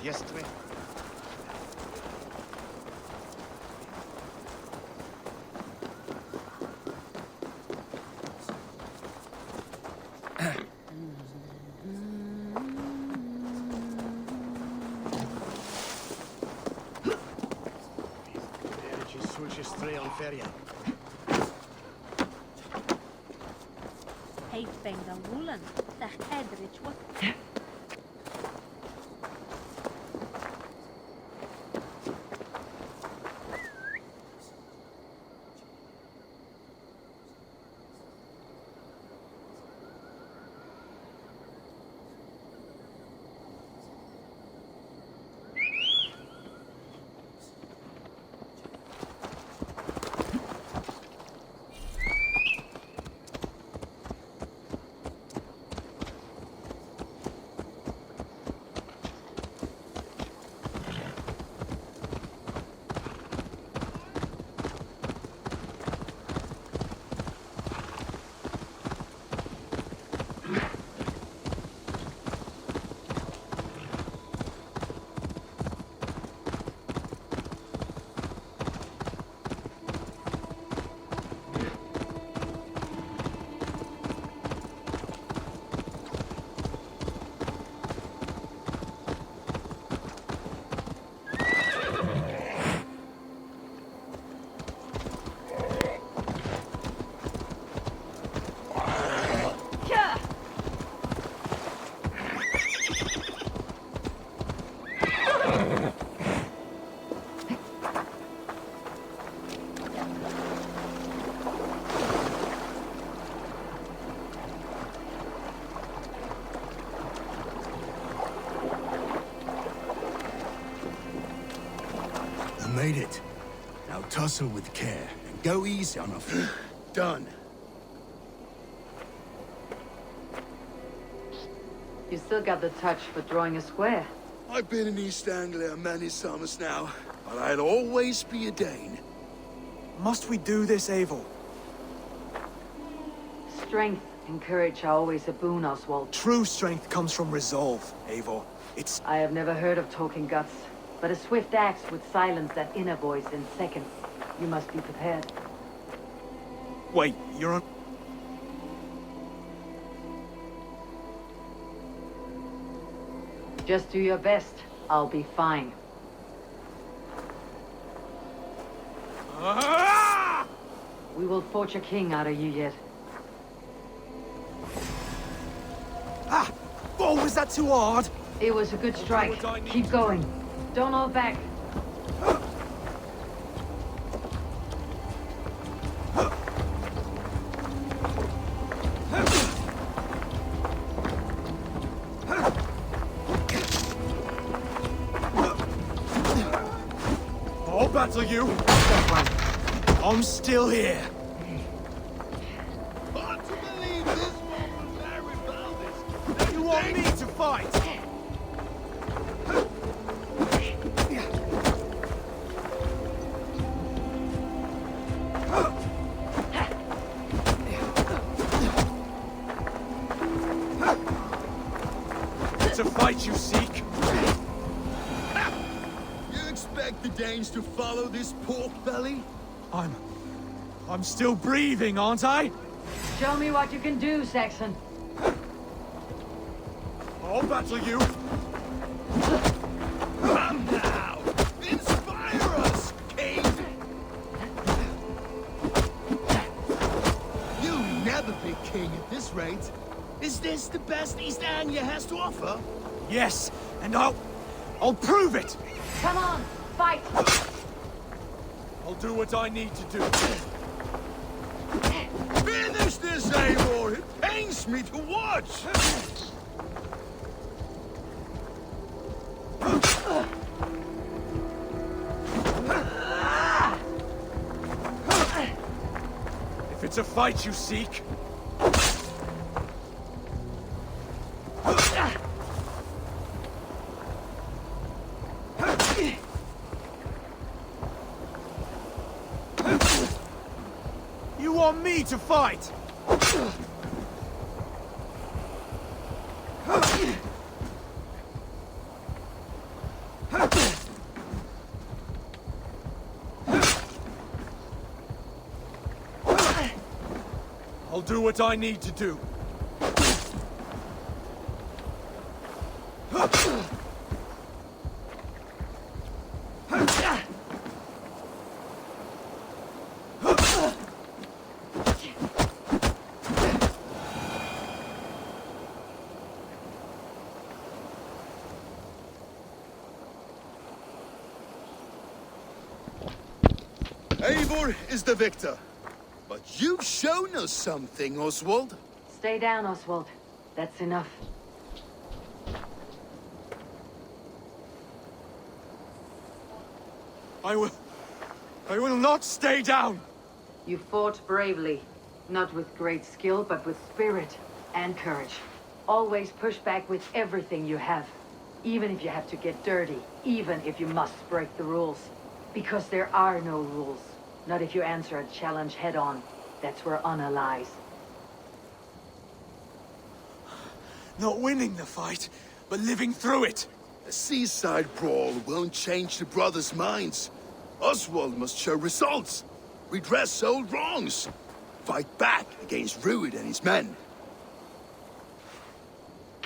yesterday. Hey, Benga Woolen, that Edrich, what? Made it. Now tussle with care and go easy on a Done. You still got the touch for drawing a square. I've been in East Anglia many summers now, but I'll always be a Dane. Must we do this, Eivor? Strength and courage are always a boon, Oswald. True strength comes from resolve, Eivor. It's... I have never heard of talking guts, but a swift axe would silence that inner voice in seconds. You must be prepared. Wait, you're on... Just do your best. I'll be fine. We will forge a king out of you yet. Ah! Oh, was that too hard? It was a good strike. Keep going. Don't hold back. I'll battle you. I'm still here. Hard to believe this one was Harry Valdez. You want me to fight? It's a fight you seek. You expect the Danes to follow this pork belly? I'm still breathing, aren't I? Show me what you can do, Saxon. I'll battle you. Come now! Inspire us, King! You'll never be king at this rate. Is this the best East Anglia has to offer? Yes, and I'll prove it. Come on, fight! I'll do what I need to do. Finish this, Eivor! It pains me to watch! If it's a fight you seek, you want me to fight? I'll do what I need to do. Eivor is the victor. But you've shown us something, Oswald. Stay down, Oswald. That's enough. I will not stay down! You fought bravely. Not with great skill, but with spirit and courage. Always push back with everything you have. Even if you have to get dirty. Even if you must break the rules. Because there are no rules. Not if you answer a challenge head-on. That's where honor lies. Not winning the fight, but living through it. A seaside brawl won't change the brothers' minds. Oswald must show results. Redress old wrongs. Fight back against Rued and his men.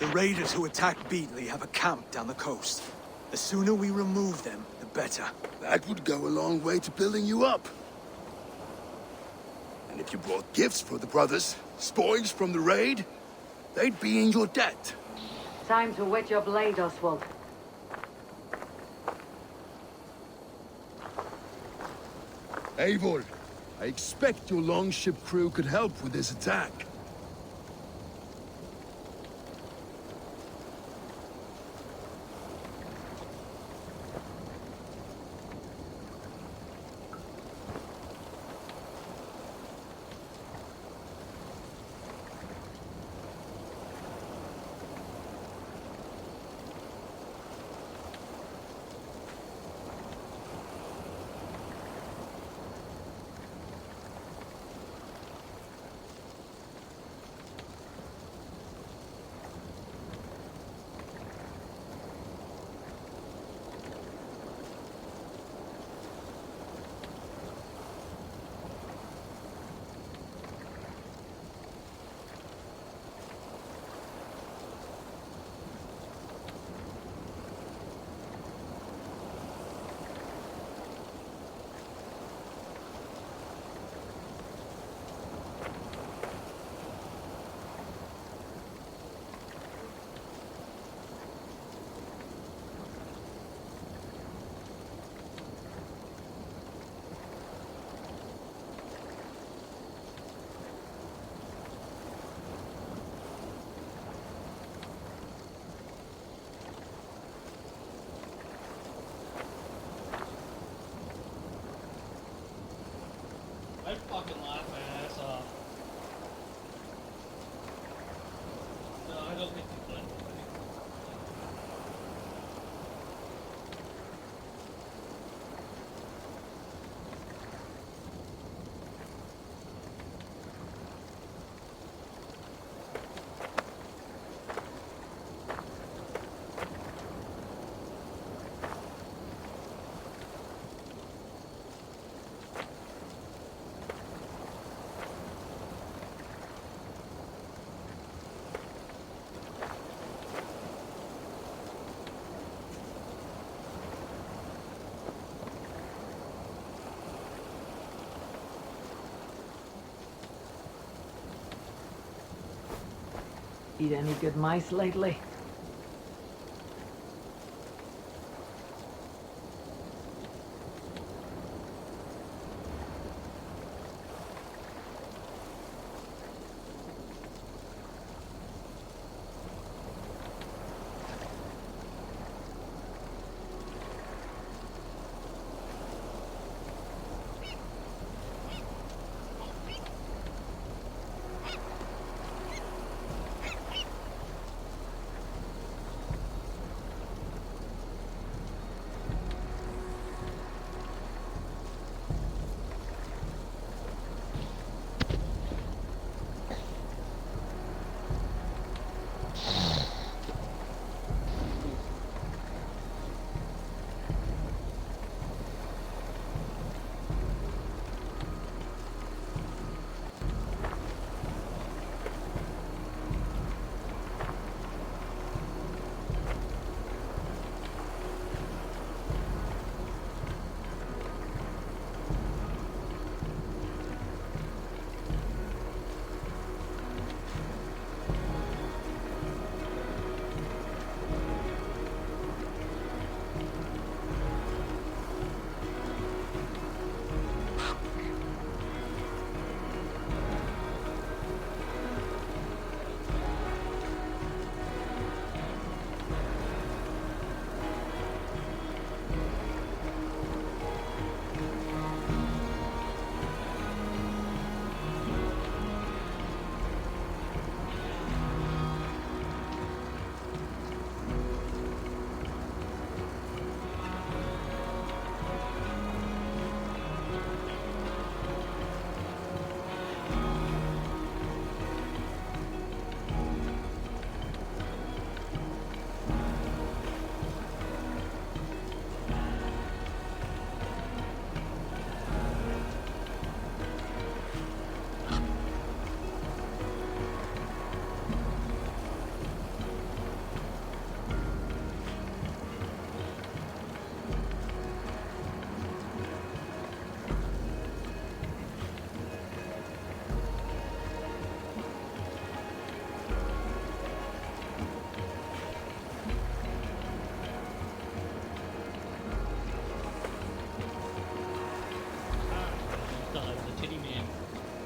The raiders who attacked Beatley have a camp down the coast. The sooner we remove them, the better. That would go a long way to building you up. And if you brought gifts for the brothers, spoils from the raid, they'd be in your debt. Time to wet your blade, Oswald. Eivor, I expect your longship crew could help with this attack. I fucking laugh my ass off. No, I don't think you could. Eat any good mice lately?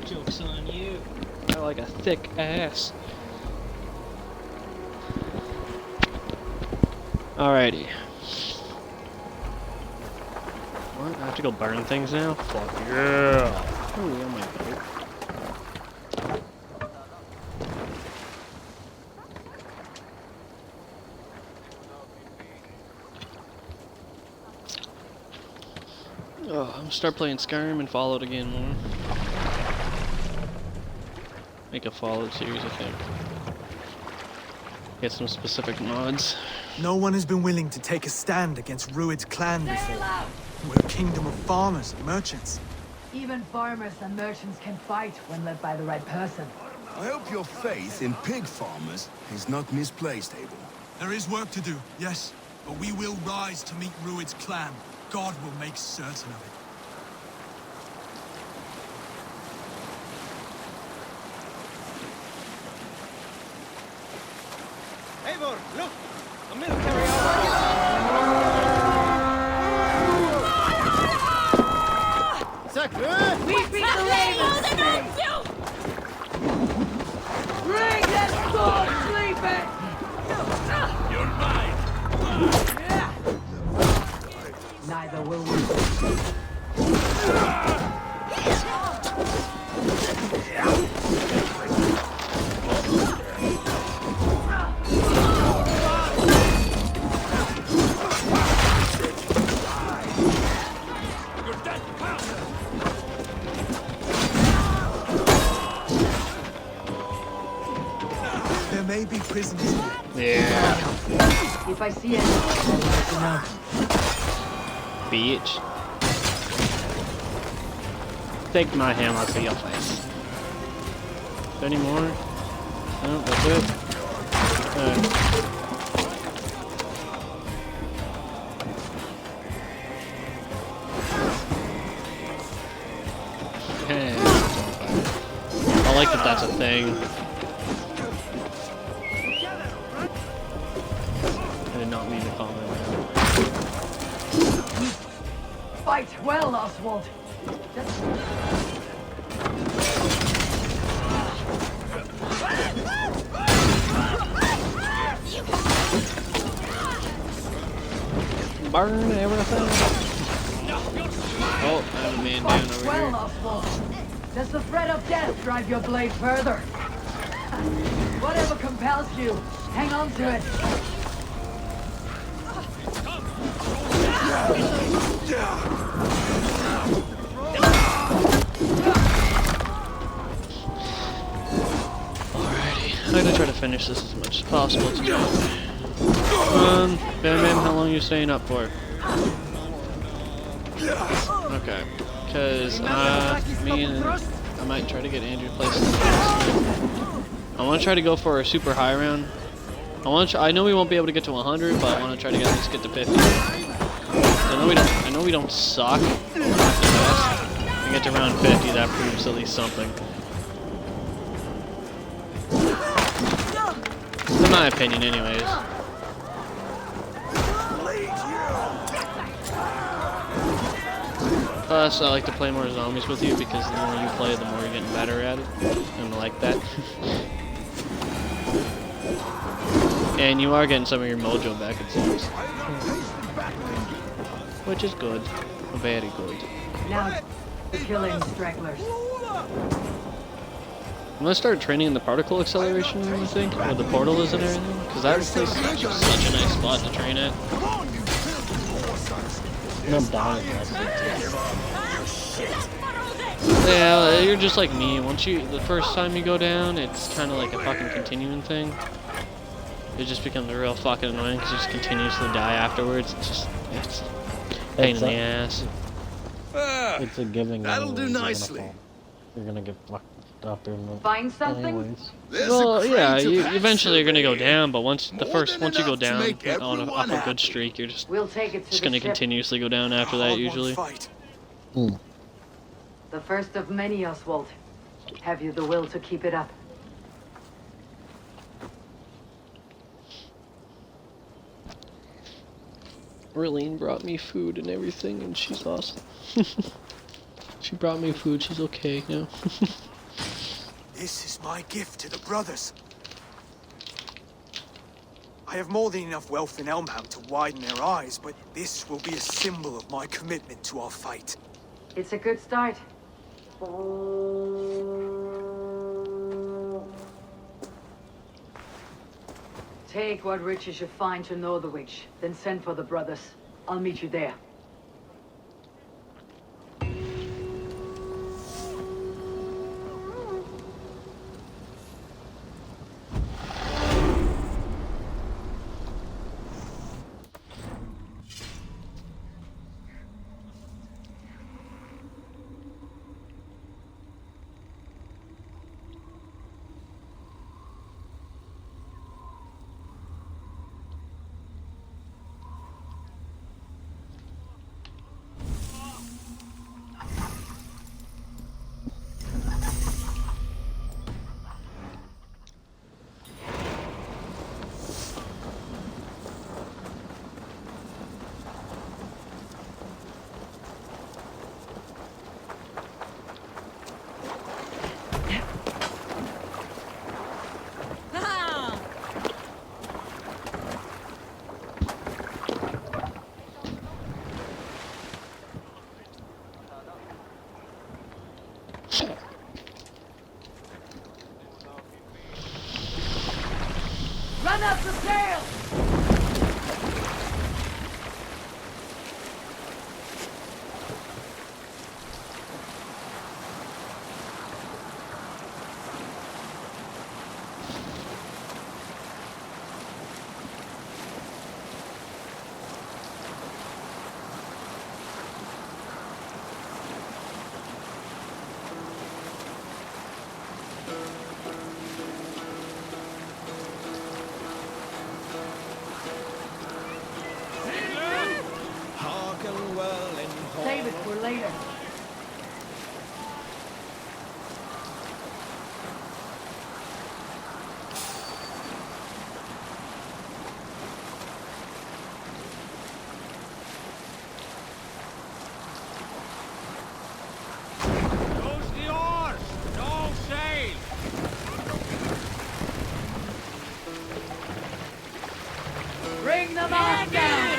Joke's on you. I like a thick ass. Alrighty. What? I have to go burn things now? Fuck yeah! Ooh, oh my god. Oh, I'm gonna start playing Skyrim and Fallout again more. Make a Fallout series, I think. Get some specific mods. No one has been willing to take a stand against Rued's clan before. We're a kingdom of farmers and merchants. Even farmers and merchants can fight when led by the right person. I hope your faith in pig farmers is not misplaced, Abel. There is work to do, yes. But we will rise to meet Rued's clan. God will make certain of it. Eivor, look! A military outpost! We beat the ravens! Bring that sword, sleeping! You're mine! Neither will we. There may be prisoners here. Yeah. If I see any, I'll let you know. Bitch. Take my hammer to your face. Any more? No, that's it. Hey, I like that that's a thing. I did not mean to call it that. Fight well, Oswald. Just... Burn everything. Oh, I have a man down Fight over well, here. Oswald. Does the threat of death drive your blade further? Whatever compels you, hang on to it. Alrighty, I'm gonna try to finish this as much as possible today. Bam Bam, how long are you staying up for? Okay, because me and I might try to get Andrew placed in the basement. I want to try to go for a super high round. I know we won't be able to get to 100, but I want to try to at least get to 50. I know we don't suck. We're not the best. If we get to round 50, that proves at least something. In my opinion, anyways. Plus, I like to play more zombies with you because the more you play, the more you're getting better at it. And I like that. And you are getting some of your mojo back, it seems. Which is good. Very good. Now, killing stragglers. I'm gonna start training in the particle acceleration room, I think, where the portal is and everything. Because that place is just such a nice spot to train at. I'm dying. Yeah, you're just like me. The first time you go down, it's kind of like a fucking continuing thing. It just becomes real fucking annoying because you just continuously die afterwards. It's a pain in the ass. It's a giving. That'll do nicely. You're gonna get fucked up in the. Find something? Anyways. Well, yeah, you eventually you're gonna go civility. down, but once you go down make on everyone off a good happy. streak, you're just We'll take it to just the gonna ship. continuously go down after that usually. Fight. The first of many, Oswald. Have you the will to keep it up? Rilene brought me food and everything, and she's awesome. She brought me food. She's okay now. This is my gift to the brothers. I have more than enough wealth in Elmham to widen their eyes, but this will be a symbol of my commitment to our fight. It's a good start. Take what riches you find to know the witch, then send for the brothers. I'll meet you there. Run up the sail! Save it for later. Close the oars! No sail! Bring them out down!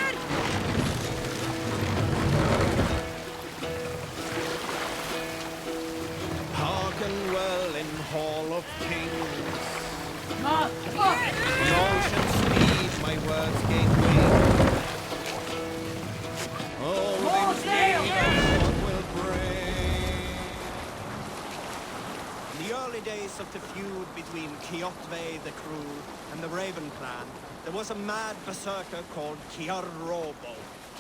Hearken well in Hall of Kings. Up! The ocean speed my words gain wing. Oh, More the sail! need what will bring. In the early days of the feud between Kjotve the crew and the Raven clan, there was a mad berserker called Kiar Robo.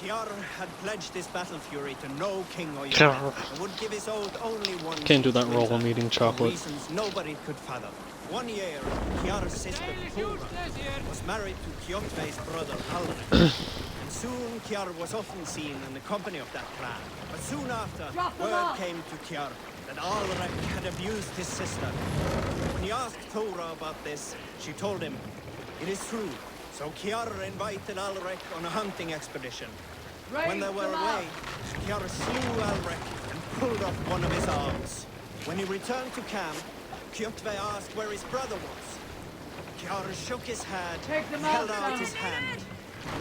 Kiar had pledged his battle fury to no king or yeoman, and would give his oath only one. Can't do that winter, roll when eating for chocolate. reasons nobody could fathom. One year, Kiar's sister Thora was married to Kjotve's brother Alrik. And soon Kiar was often seen in the company of that clan. But soon after, word came to Kiar that Alrik had abused his sister. When he asked Thora about this, she told him, "It is true." So Kiar invited Alrik on a hunting expedition. When they were away, Kiar slew Alrik and pulled off one of his arms. When he returned to camp, Kjotve asked where his brother was. Kiar shook his head and held out his hand,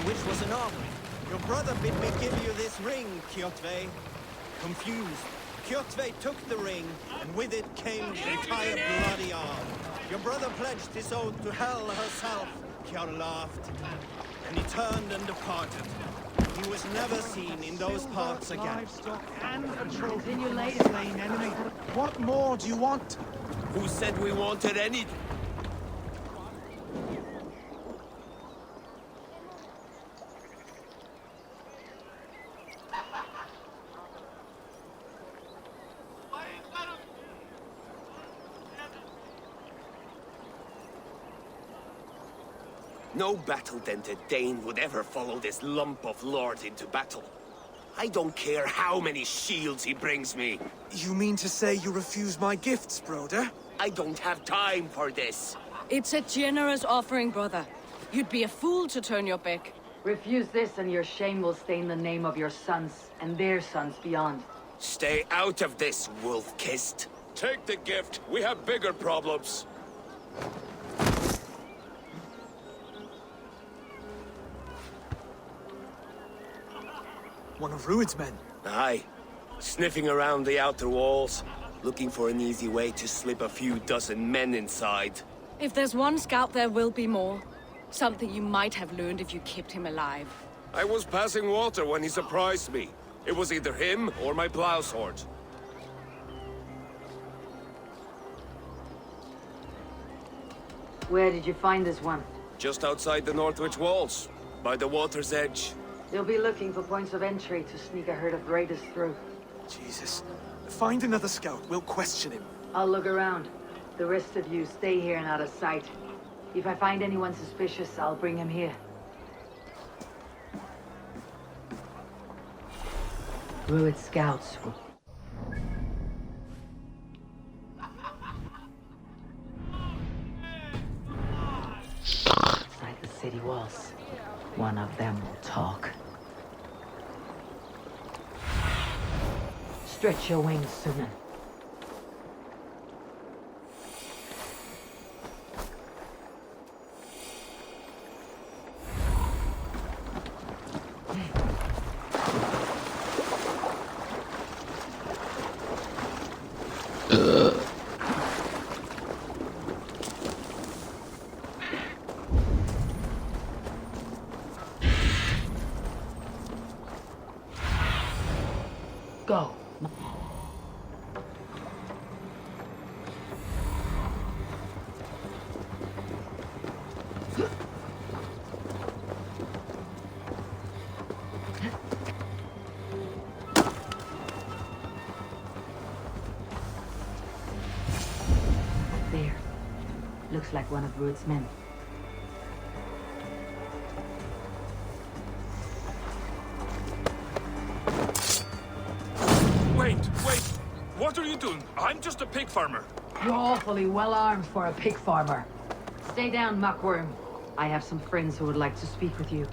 which was an offering. "Your brother bid me give you this ring, Kjotve." Confused, Kjotve took the ring, and with it came the entire bloody arm. "Your brother pledged his oath to Hell herself," Kiar laughed. And he turned and departed. He was never seen in those parts again. Livestock and a trophy Continue from a later. slain enemy. What more do you want? Who said we wanted any? No battle-dented Dane would ever follow this lump of lord into battle. I don't care how many shields he brings me. You mean to say you refuse my gifts, broder? I don't have time for this. It's a generous offering, brother. You'd be a fool to turn your back. Refuse this and your shame will stain the name of your sons and their sons beyond. Stay out of this, wolf-kissed. Take the gift. We have bigger problems. One of Rued's men. Aye. Sniffing around the outer walls, looking for an easy way to slip a few dozen men inside. If there's one scout, there will be more. Something you might have learned if you kept him alive. I was passing water when he surprised me. It was either him or my plow sword. Where did you find this one? Just outside the Northwich walls, by the water's edge. They'll be looking for points of entry to sneak a herd of raiders through. Jesus. Find another scout. We'll question him. I'll look around. The rest of you stay here and out of sight. If I find anyone suspicious, I'll bring him here. Rued scouts will... Inside the city walls. One of them will talk. Stretch your wings, Sunan. Go. There. Looks like one of Rued's men. Wait! What are you doing? I'm just a pig farmer. You're awfully well armed for a pig farmer. Stay down, muckworm. I have some friends who would like to speak with you.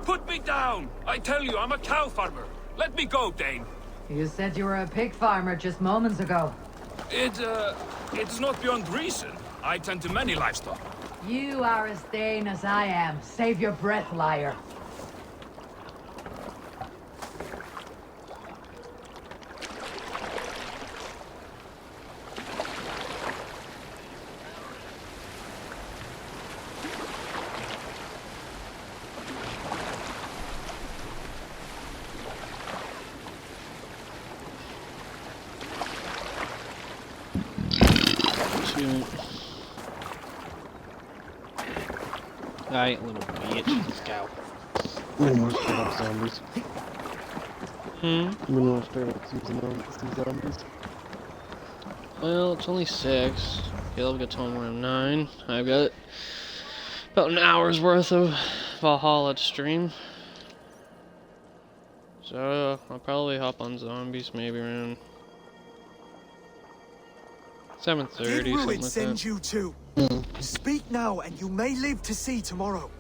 Put me down! I tell you, I'm a cow farmer. Let me go, Dane. You said you were a pig farmer just moments ago. It's not beyond reason. I tend to many livestock. You are as Dane as I am. Save your breath, liar. Alright, little bitch. Let's go. I'm gonna straight up zombies. Hmm? I'm gonna straight up some zombies. Well, it's only 6. Caleb gets home around 9. I've got about an hour's worth of Valhalla to stream. So, I'll probably hop on zombies maybe around 7:30, Did something Rued like send that. you too? Speak now, and you may live to see tomorrow.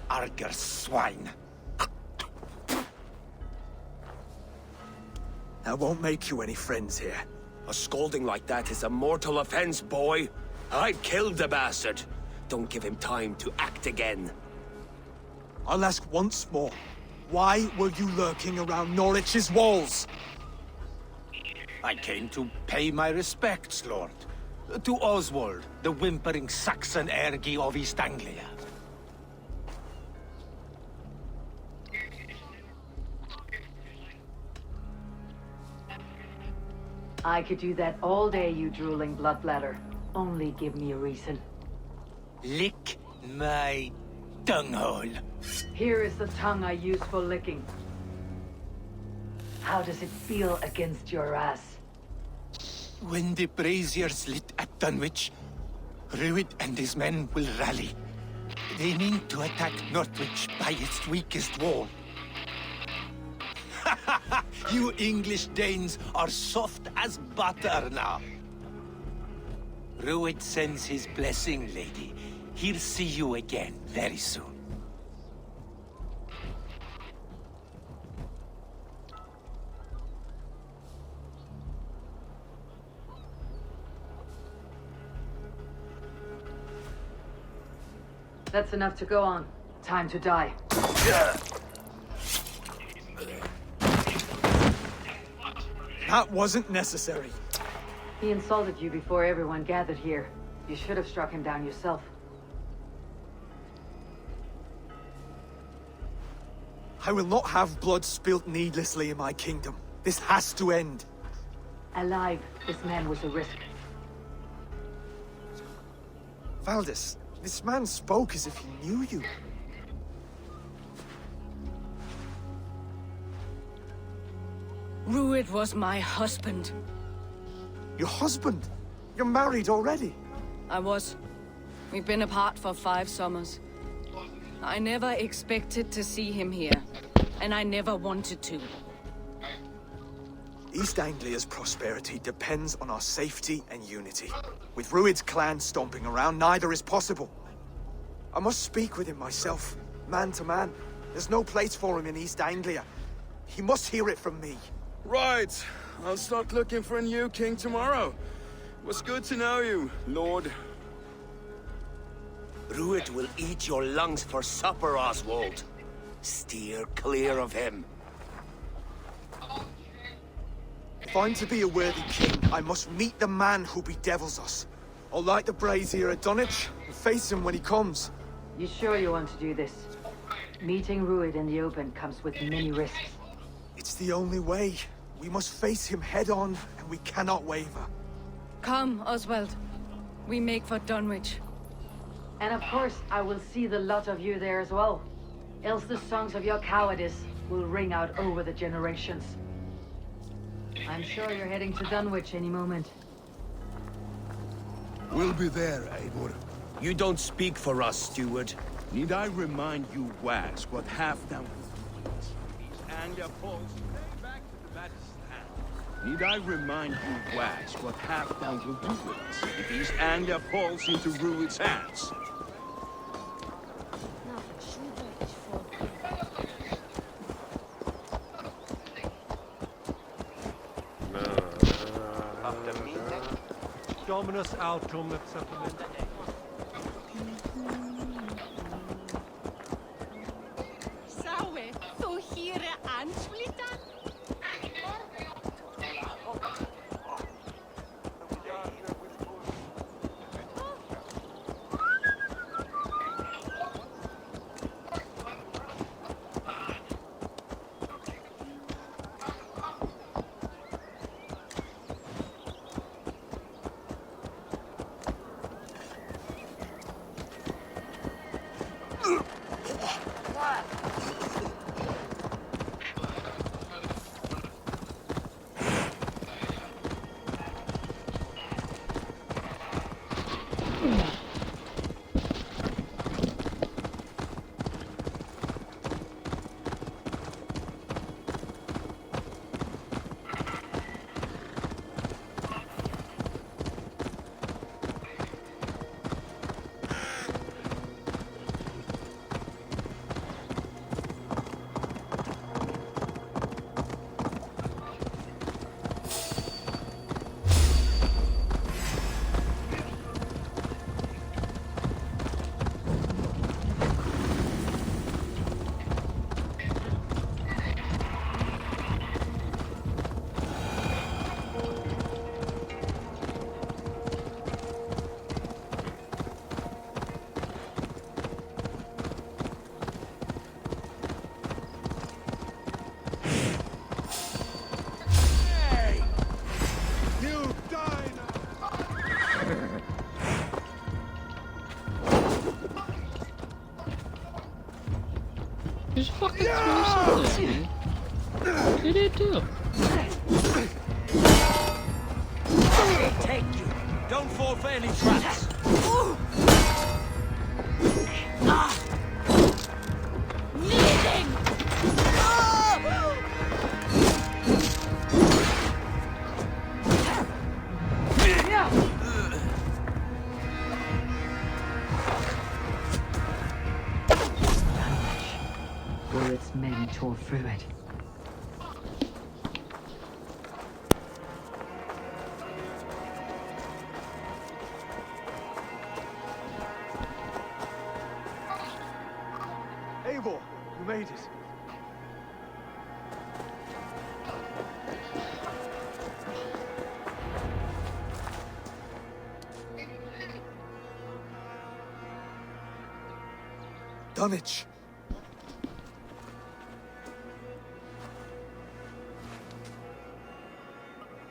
Arger swine. That won't make you any friends here. A scolding like that is a mortal offense, boy. I've killed the bastard. Don't give him time to act again. I'll ask once more. Why were you lurking around Norwich's walls? I came to pay my respects, Lord. To Oswald, the whimpering Saxon ergi of East Anglia. I could do that all day, you drooling bloodbladder. Only give me a reason. Lick my dunghole. Here is the tongue I use for licking. How does it feel against your ass? When the braziers lit at Dunwich, Rued and his men will rally. They mean to attack Northwich by its weakest wall. You English Danes are soft as butter now. Rued sends his blessing, lady. He'll see you again very soon. That's enough to go on. Time to die. That wasn't necessary. He insulted you before everyone gathered here. You should have struck him down yourself. I will not have blood spilt needlessly in my kingdom. This has to end. Alive, this man was a risk. Valdis, this man spoke as if he knew you. Rued was my husband. Your husband? You're married already? I was. We've been apart for 5 summers. I never expected to see him here, and I never wanted to. East Anglia's prosperity depends on our safety and unity. With Rued's clan stomping around, neither is possible. I must speak with him myself, man to man. There's no place for him in East Anglia. He must hear it from me. Right. I'll start looking for a new king tomorrow. It was good to know you, Lord. Rued will eat your lungs for supper, Oswald. Steer clear of him. If I'm to be a worthy king, I must meet the man who bedevils us. I'll light the brazier at Dunwich and face him when he comes. You sure you want to do this? Meeting Rued in the open comes with many risks. It's the only way. We must face him head on, and we cannot waver. Come, Oswald. We make for Dunwich. And of course, I will see the lot of you there as well. Else the songs of your cowardice will ring out over the generations. I'm sure you're heading to Dunwich any moment. We'll be there, Eivor. You don't speak for us, steward. Need I remind you, wags, what Halfdan... And your falls. Back to the battle stand. Need I remind you, wags, what Halfdan will do with us if East Anglia falls into Rued's hands? Dominus Altrum et Settlement. Sawe, þú hýre ansflýtan? Just fucking throw something. What did it do? Take you. Don't fall for any traps. Rued's men tore through it. made it. Dunwich!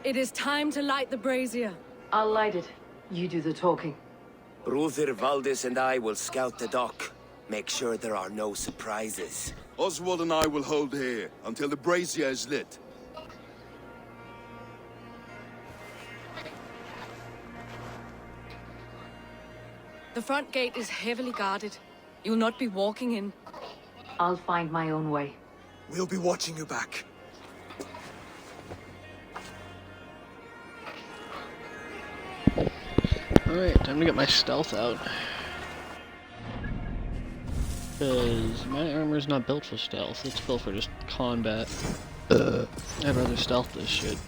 It is time to light the brazier. I'll light it. You do the talking. Brother Valdis and I will scout the dock. Make sure there are no surprises. Oswald and I will hold here until the brazier is lit. The front gate is heavily guarded. You'll not be walking in. I'll find my own way. We'll be watching you back. Alright, time to get my stealth out. Because my armor's not built for stealth, it's built for just combat. I'd rather stealth this shit.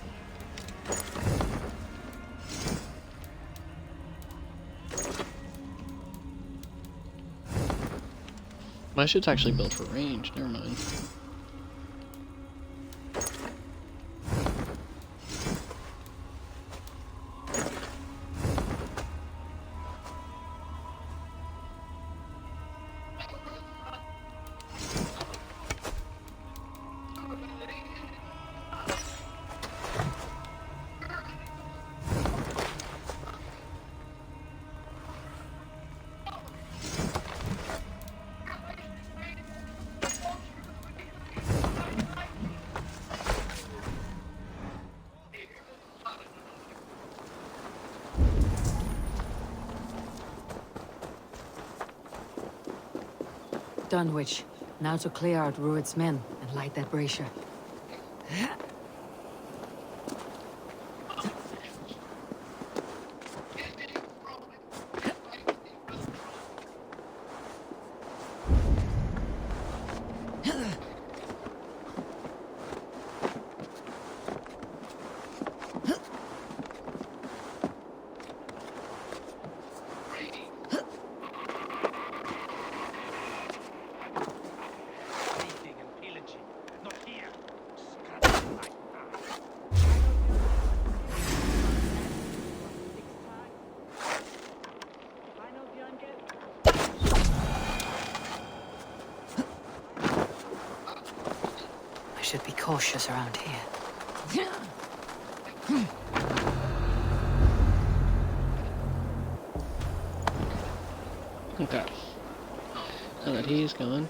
My shit's actually built for range, never mind. Dunwich. Now to clear out Rued's men and light that brazier. Should be cautious around here. Okay. Now that he's gone.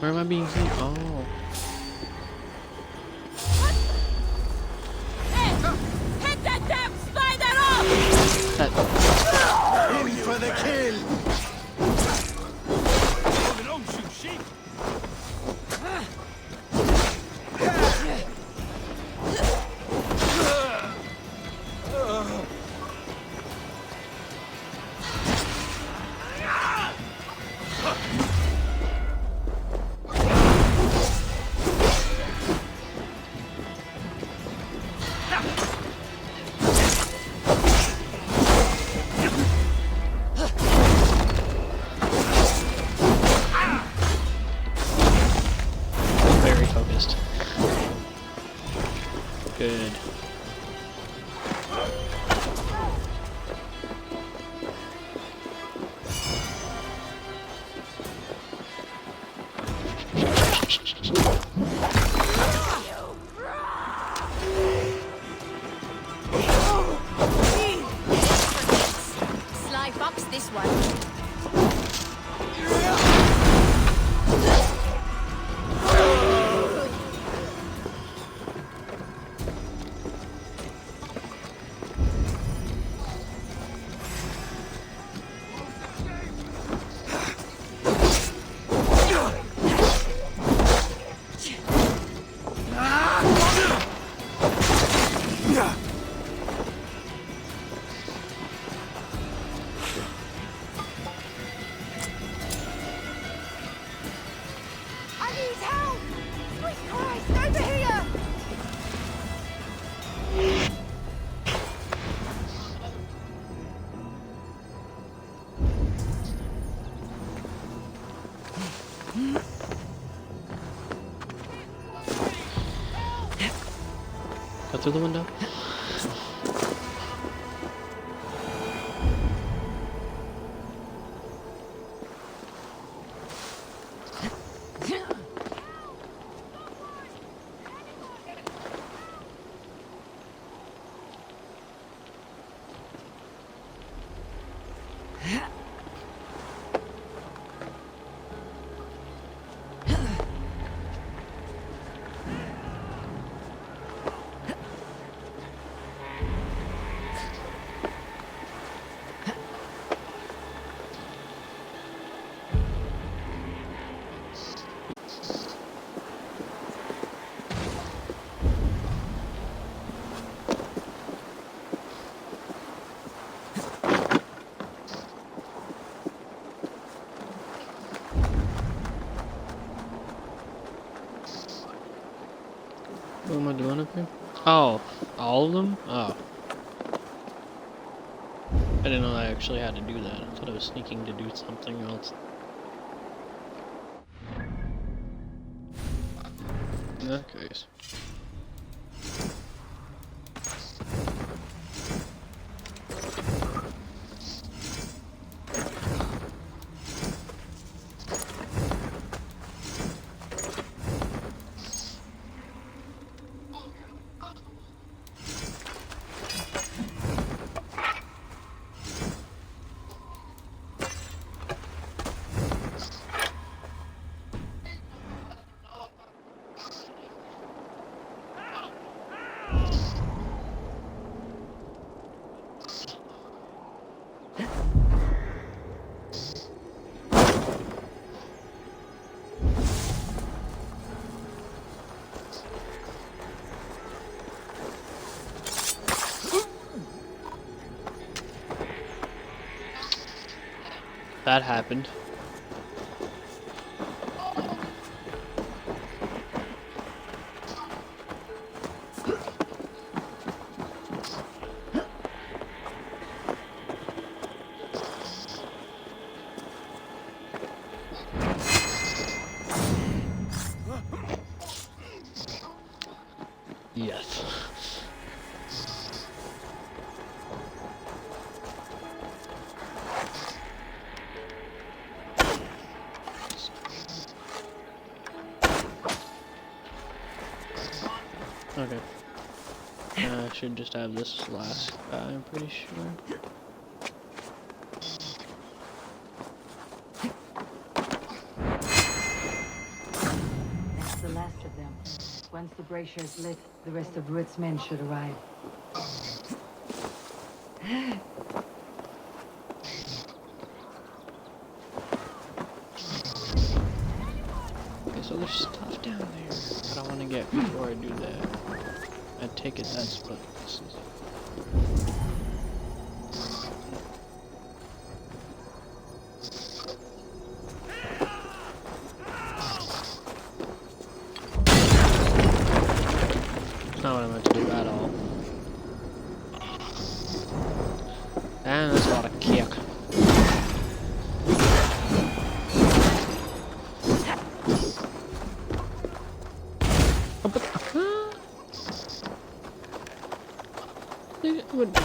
Where am I being seen? Oh. Hit that damn spider off! That. In for the kill! Don't shoot sheep! Very focused. Good. Sly fox this one. I need help! Sweet Christ, over here! Go through the window. What am I doing up here? Oh, all of them? Oh. I didn't know I actually had to do that. I thought I was sneaking to do something else. In that case. That happened. Yes. Okay. I should just have this last guy, I'm pretty sure. the brazier is lit, the rest of Rued's men should arrive. Okay, so there's stuff down there that I want to get before I do that. I take it that's what this is. Not what I meant to do at all. And that's a lot of kick. It would be.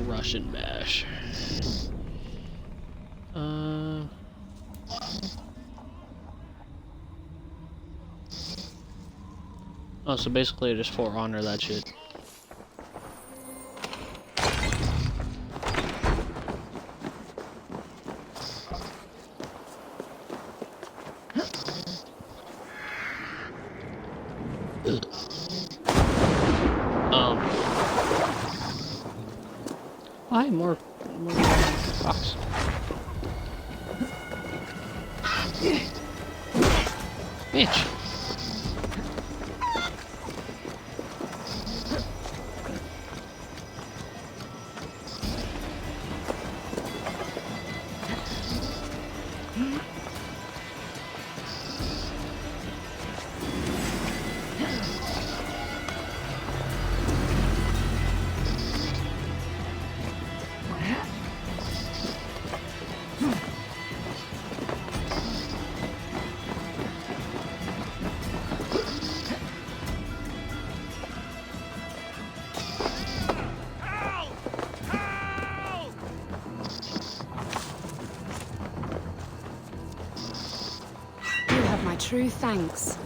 Russian bash. Oh, so basically just for honor that shit. Why more fox? Bitch. True thanks.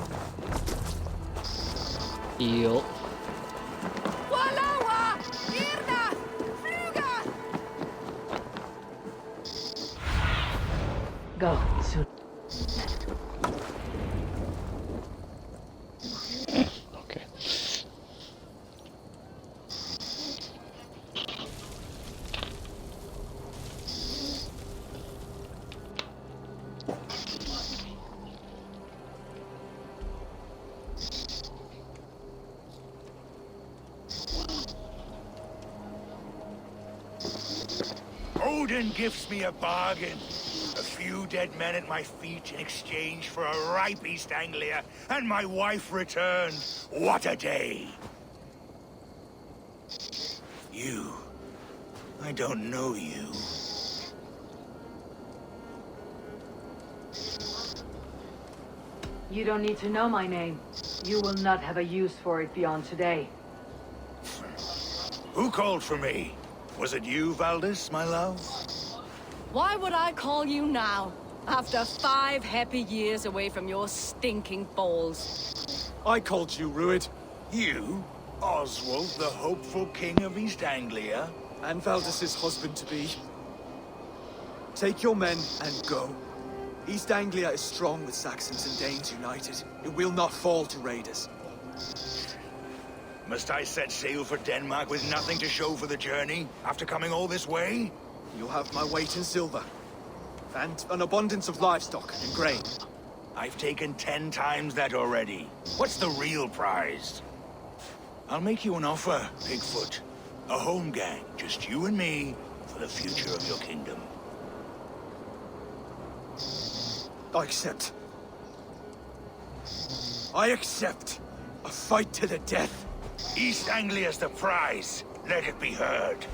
Yup. Go, soon. Okay. Odin gives me a bargain. A few dead men at my feet in exchange for a ripe East Anglia, and my wife returned. What a day! You. I don't know you. You don't need to know my name. You will not have a use for it beyond today. Who called for me? Was it you, Valdis, my love? Why would I call you now? After 5 happy years away from your stinking balls. I called you, Rued. You? Oswald, the hopeful king of East Anglia? And Valdis's husband-to-be. Take your men and go. East Anglia is strong with Saxons and Danes united. It will not fall to raiders. Must I set sail for Denmark with nothing to show for the journey, after coming all this way? You'll have my weight in silver. And an abundance of livestock and grain. I've taken 10 times that already. What's the real prize? I'll make you an offer, Bigfoot. A home gang, just you and me, for the future of your kingdom. I accept. I accept. A fight to the death. East Anglia's the prize. Let it be heard.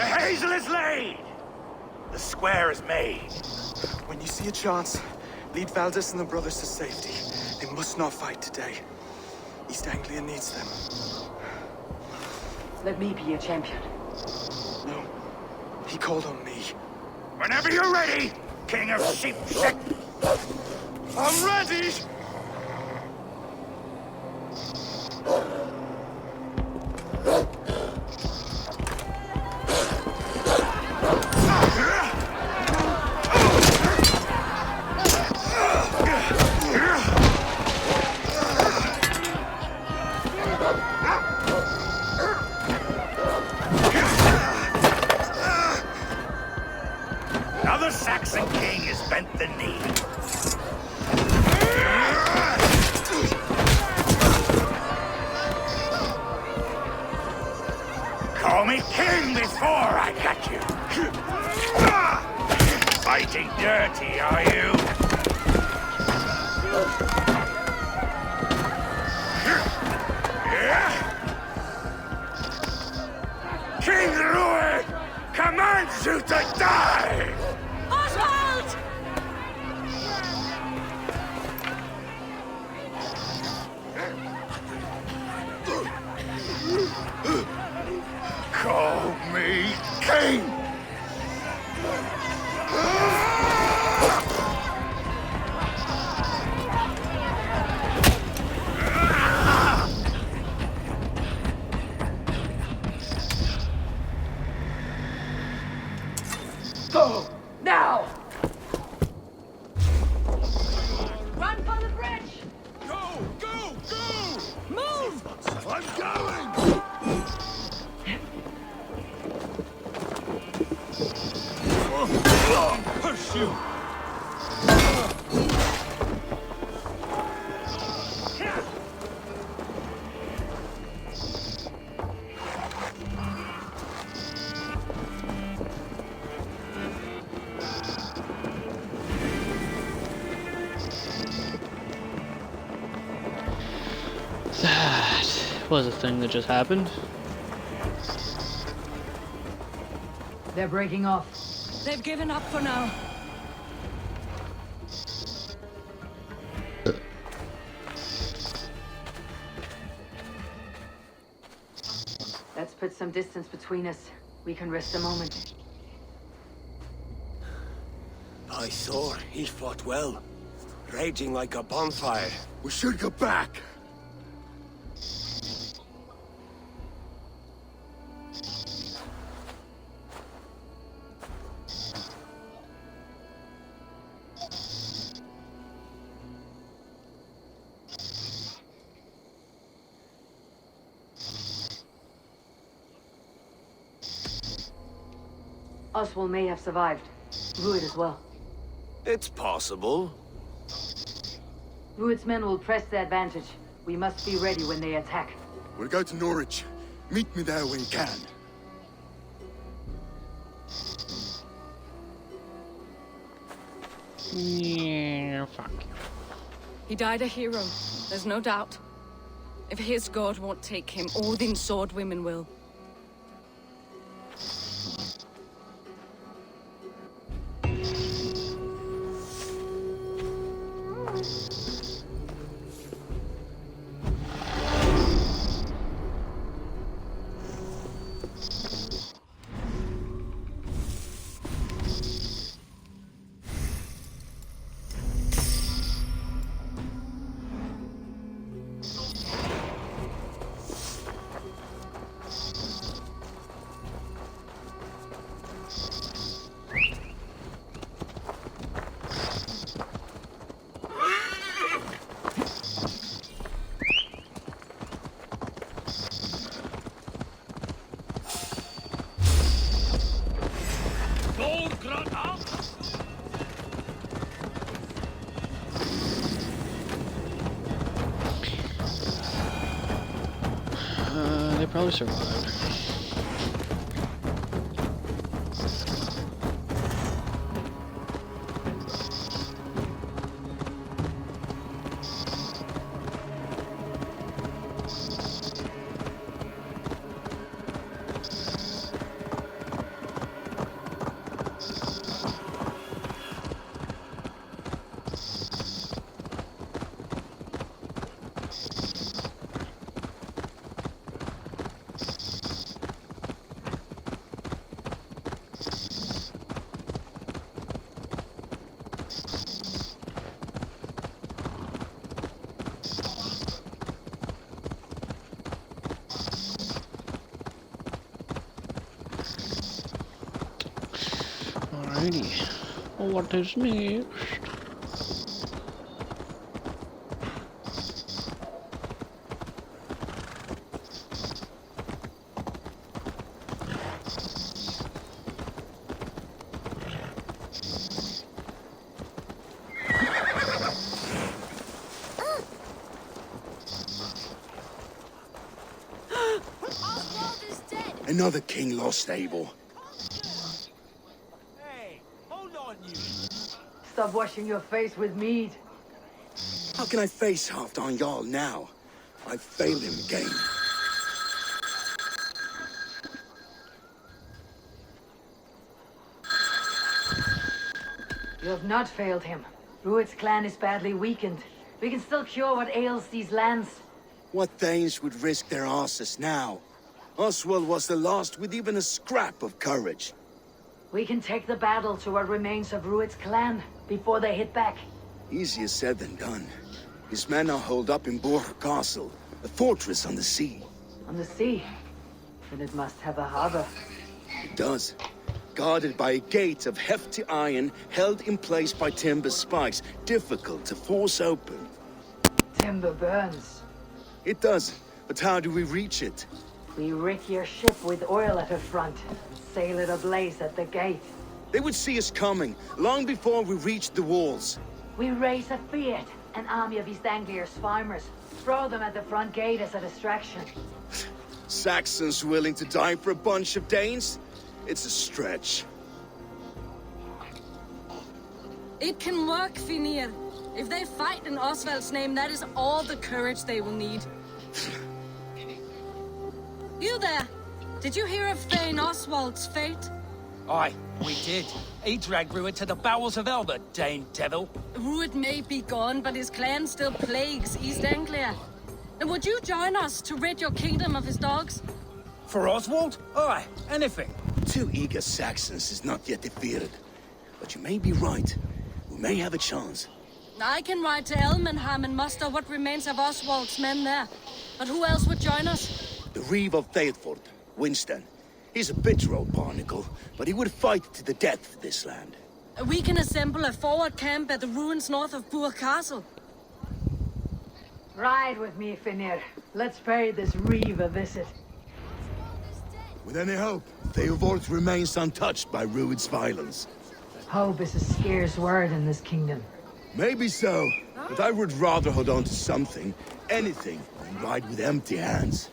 The hazel is laid! The square is made. When you see a chance, lead Valdis and the brothers to safety. They must not fight today. East Anglia needs them. Let me be your champion. No. He called on me. Whenever you're ready, King of Sheep Shit. I'm ready! Now the Saxon king has bent the knee. Call me king before I got you. Fighting dirty, are you? King Rued commands you to die! Oswald! Call me king! Go! Now! Run for the bridge! Go! Go! Go! Move! I'm going! Pursue! That was a thing that just happened. They're breaking off. They've given up for now. Let's put some distance between us. We can rest a moment. I saw he fought well, raging like a bonfire. We should go back. Oswald may have survived. Rued as well. It's possible. Rued's men will press the advantage. We must be ready when they attack. We'll go to Norwich. Meet me there when you can. Yeah, fuck. He died a hero, there's no doubt. If his god won't take him, Odin's sword women will. They probably survived. Alrighty. What is next? Another king lost, Abel. Hey, hold on, you. Stop washing your face with mead. How can I face Halfdan Jarl now? I failed him again. You have not failed him. Rued's clan is badly weakened. We can still cure what ails these lands. What Danes would risk their asses now? Oswald was the last with even a scrap of courage. We can take the battle to what remains of Rued's clan before they hit back. Easier said than done. His men are holed up in Borg Castle, a fortress on the sea. On the sea? Then it must have a harbor. It does. Guarded by a gate of hefty iron, held in place by timber spikes, difficult to force open. Timber burns. It does, but how do we reach it? We rig your ship with oil at her front, sail it ablaze at the gate. They would see us coming, long before we reached the walls. We raise a fiat, an army of East Anglia's farmers. Throw them at the front gate as a distraction. Saxons willing to die for a bunch of Danes? It's a stretch. It can work, Finir. If they fight in Oswald's name, that is all the courage they will need. You there! Did you hear of Thane Oswald's fate? Aye, we did. He dragged Rued to the bowels of Elba, Dane devil. Rued may be gone, but his clan still plagues East Anglia. And would you join us to rid your kingdom of his dogs? For Oswald? Aye, anything. 2 eager Saxons is not yet defeated. But you may be right. We may have a chance. I can ride to Elmenham and muster what remains of Oswald's men there. But who else would join us? The Reeve of Thetford, Winston. He's a bitter old barnacle, but he would fight to the death for this land. We can assemble a forward camp at the ruins north of Burg Castle. Ride with me, Finir. Let's pay this Reeve a visit. With any hope, Theodort remains untouched by Rued's violence. Hope is a scarce word in this kingdom. Maybe so, but I would rather hold on to something, anything, than ride with empty hands.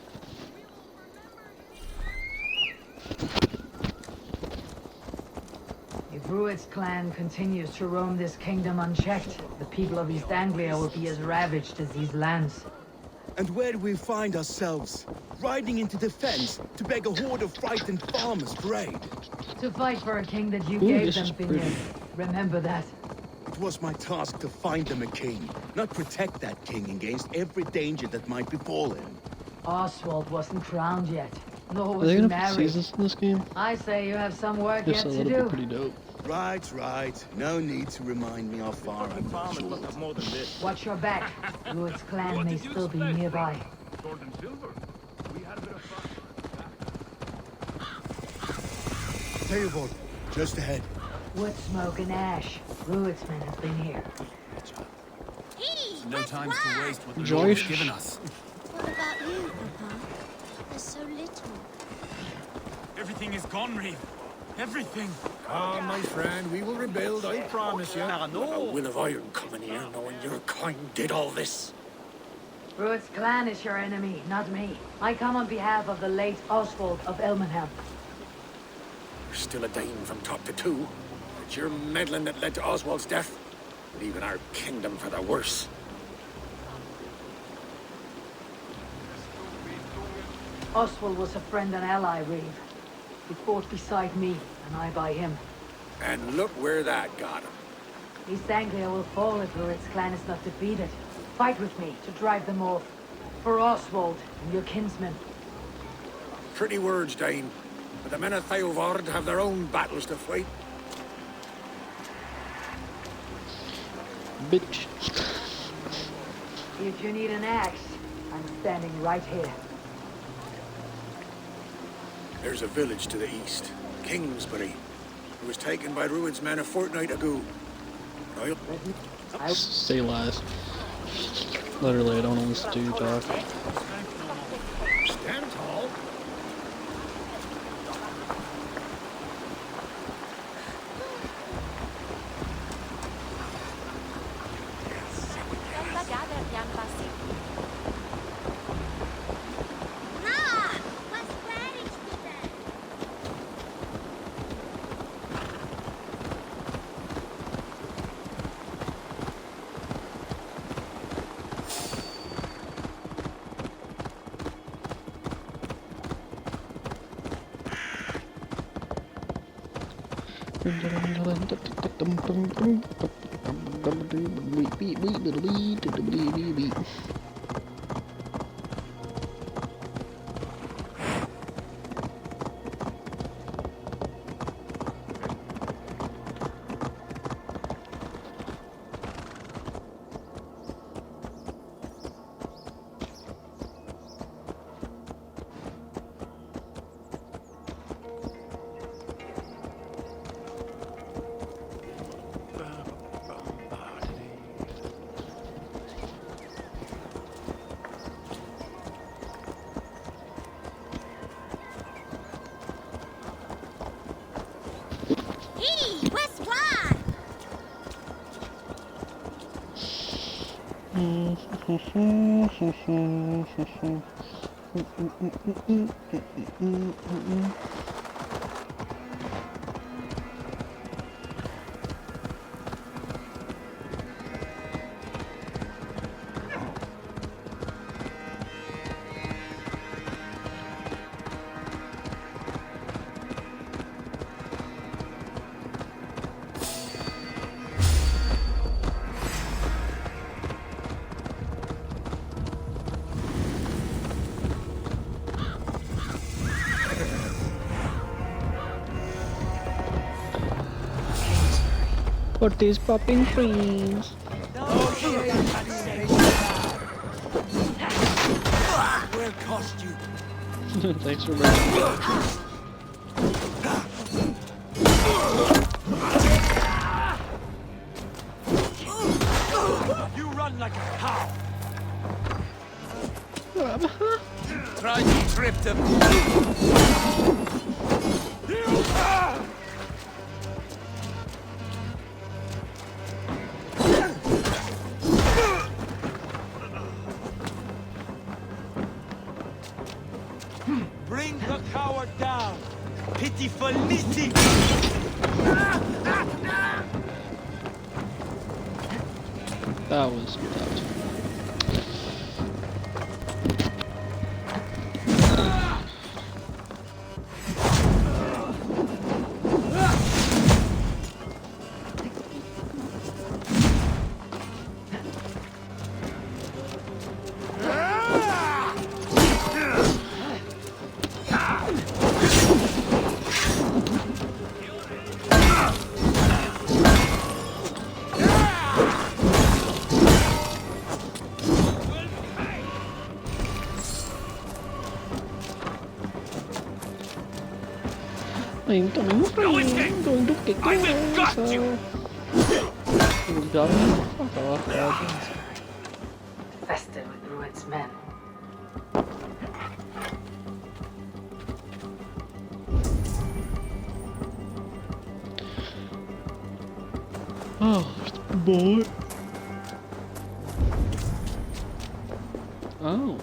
If Rued's clan continues to roam this kingdom unchecked, the people of East Anglia will be as ravaged as these lands. And where do we find ourselves? Riding into defense to beg a horde of frightened farmers for aid. To fight for a king that you Ooh, gave this them, is Finir. pretty. Remember that. It was my task to find them a king, not protect that king against every danger that might befall him. Oswald wasn't crowned yet, nor Are was they he gonna put married. seasons in this game? I say you have some work If yet so, to that'll be do. pretty dope. Right. No need to remind me how far I'm from. More than this. Watch your back. Rued's clan may still be nearby. Gold and silver. We had a bit of fun. Theodort, just ahead. Wood smoke and ash. Rued's men have been here. No time to waste what the Joyce. Lord has given us. What about you, Papa? There's so little. Everything is gone, Reeve. Everything. Ah, my friend, we will rebuild, I promise you. Ah, no. A will of iron coming here, knowing your kind did all this. Rued's clan is your enemy, not me. I come on behalf of the late Oswald of Elmenham. You're still a Dane from top to two. It's your meddling that led to Oswald's death, leaving our kingdom for the worse. Oswald was a friend and ally, Reeve. He fought beside me, and I by him. And look where that got him. East Anglia will fall if Rued's clan is not defeated. Fight with me to drive them off. For Oswald and your kinsmen. Pretty words, Dane. But the men of Theodord have their own battles to fight. Bitch. If you need an axe, I'm standing right here. There's a village to the east, Kingsbury. It was taken by Rued's men a fortnight ago. Say lies. Literally, I don't listen to you talk. Stand tall. What is popping creams? Will cost you. Thanks for bringing me up. You run like a cow. Try to trip them. Bring the coward down. Pitiful Nisi. That was I'm coming with you. I'm going to kick your ass off. You got me? Fuck off, dog. Infested with Rued's men. Oh, there's the bullet. Oh.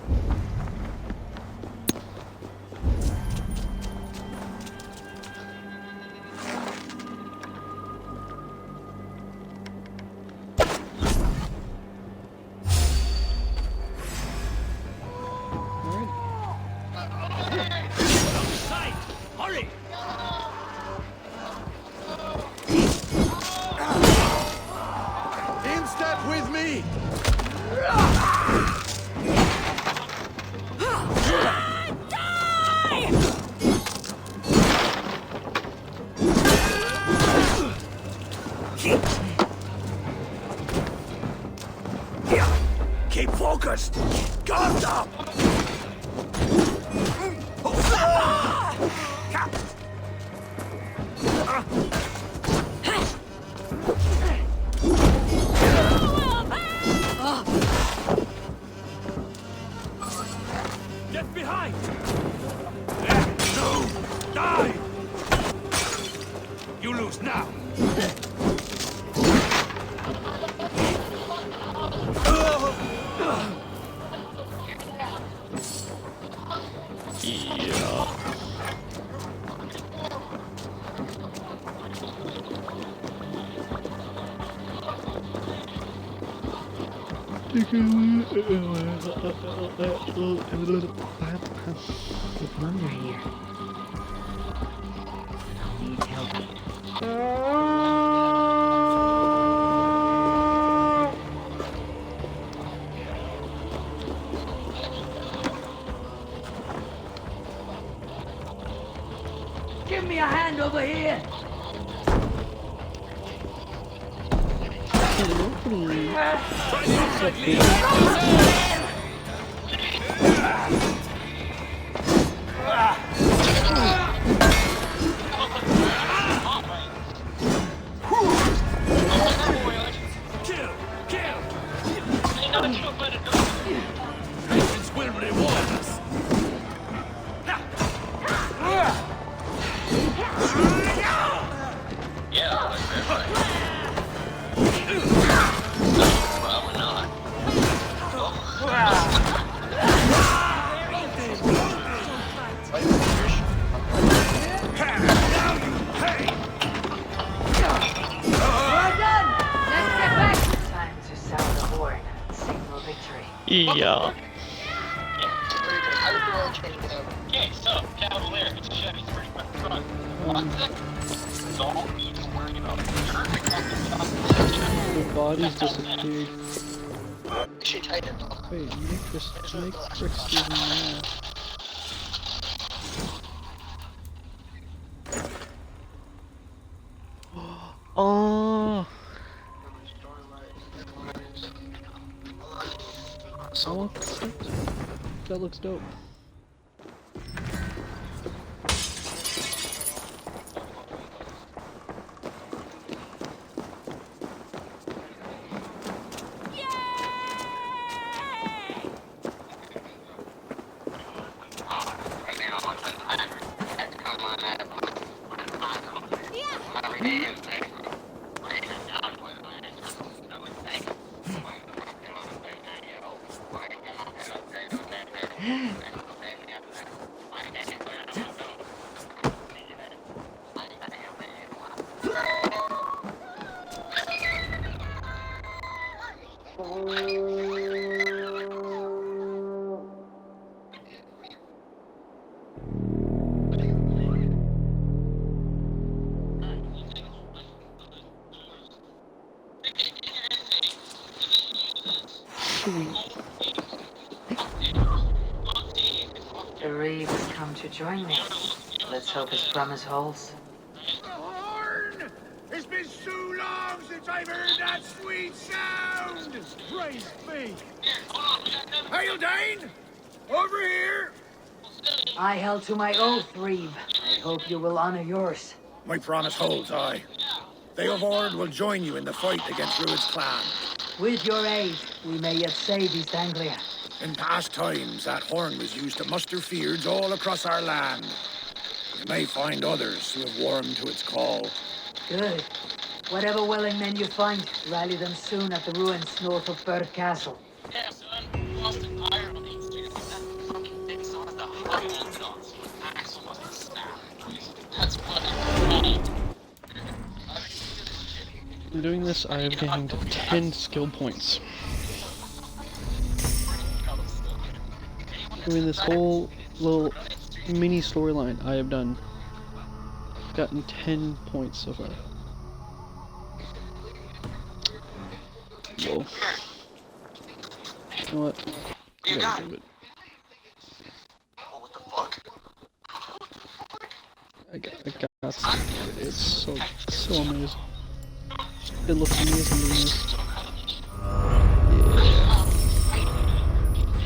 Hurry! In step with me! Keep focused! Guard up! Starts now. Yeah. Wonder here. Need help. Give me a hand over here. Yeah. The bodies disappeared. Wait, make Trixie mad. Oh. Oh, that looks dope. The Reeve has come to join me. Let's hope his promise holds. The horn! It's been so long since I've heard that sweet sound! Praise be! Hail, Dane! Over here! I held to my oath, Reeve. I hope you will honor yours. My promise holds, aye. They of Ord will join you in the fight against Rued's clan. With your aid, we may yet save East Anglia. In past times, that horn was used to muster fyrds all across our land. You may find others who have warmed to its call. Good. Whatever willing men you find, rally them soon at the ruins north of Burr Castle. Yeah, son. Lost entirely. That fucking thing saw the Highland dogs. Axel must have snapped. That's funny. In doing this, I have gained 10 skill points. Doing this whole little mini storyline, I have gotten 10 points so far. Whoa. You know what? You got it. Oh, what the fuck? I got it's so amazing. It looks amazing doing this.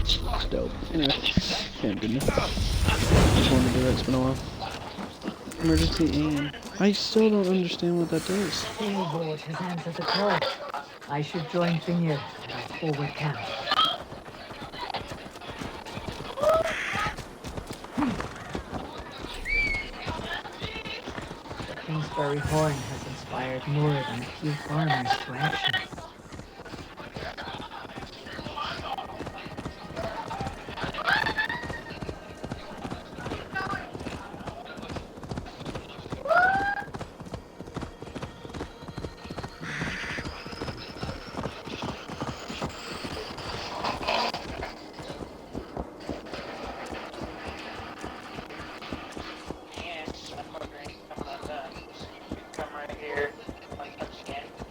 Yeah. Dope. Anyway, yeah, good enough. Just wanted to do that, it's been a while. Emergency aim. I still don't understand what that does. Lord has answered the call. I should join Finir at our forward camp. The Kingsbury Horn has inspired more than a few farmers to action.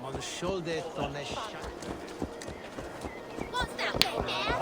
Man shoulder on a What's that thing there?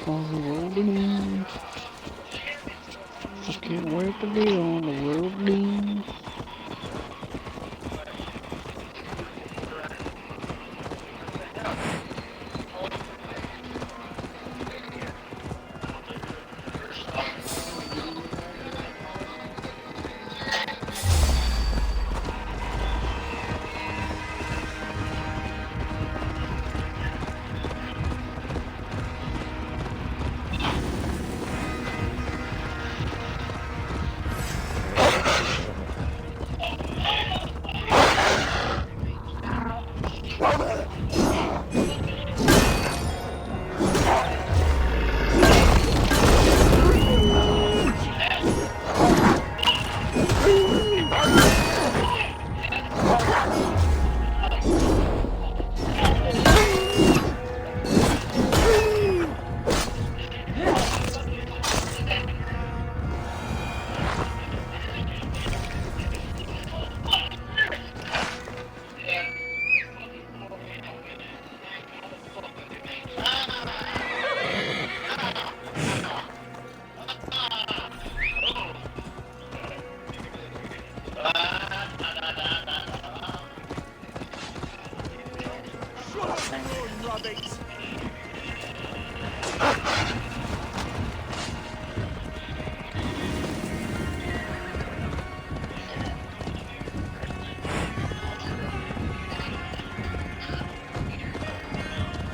On the road again. Just can't wait to be on the road again.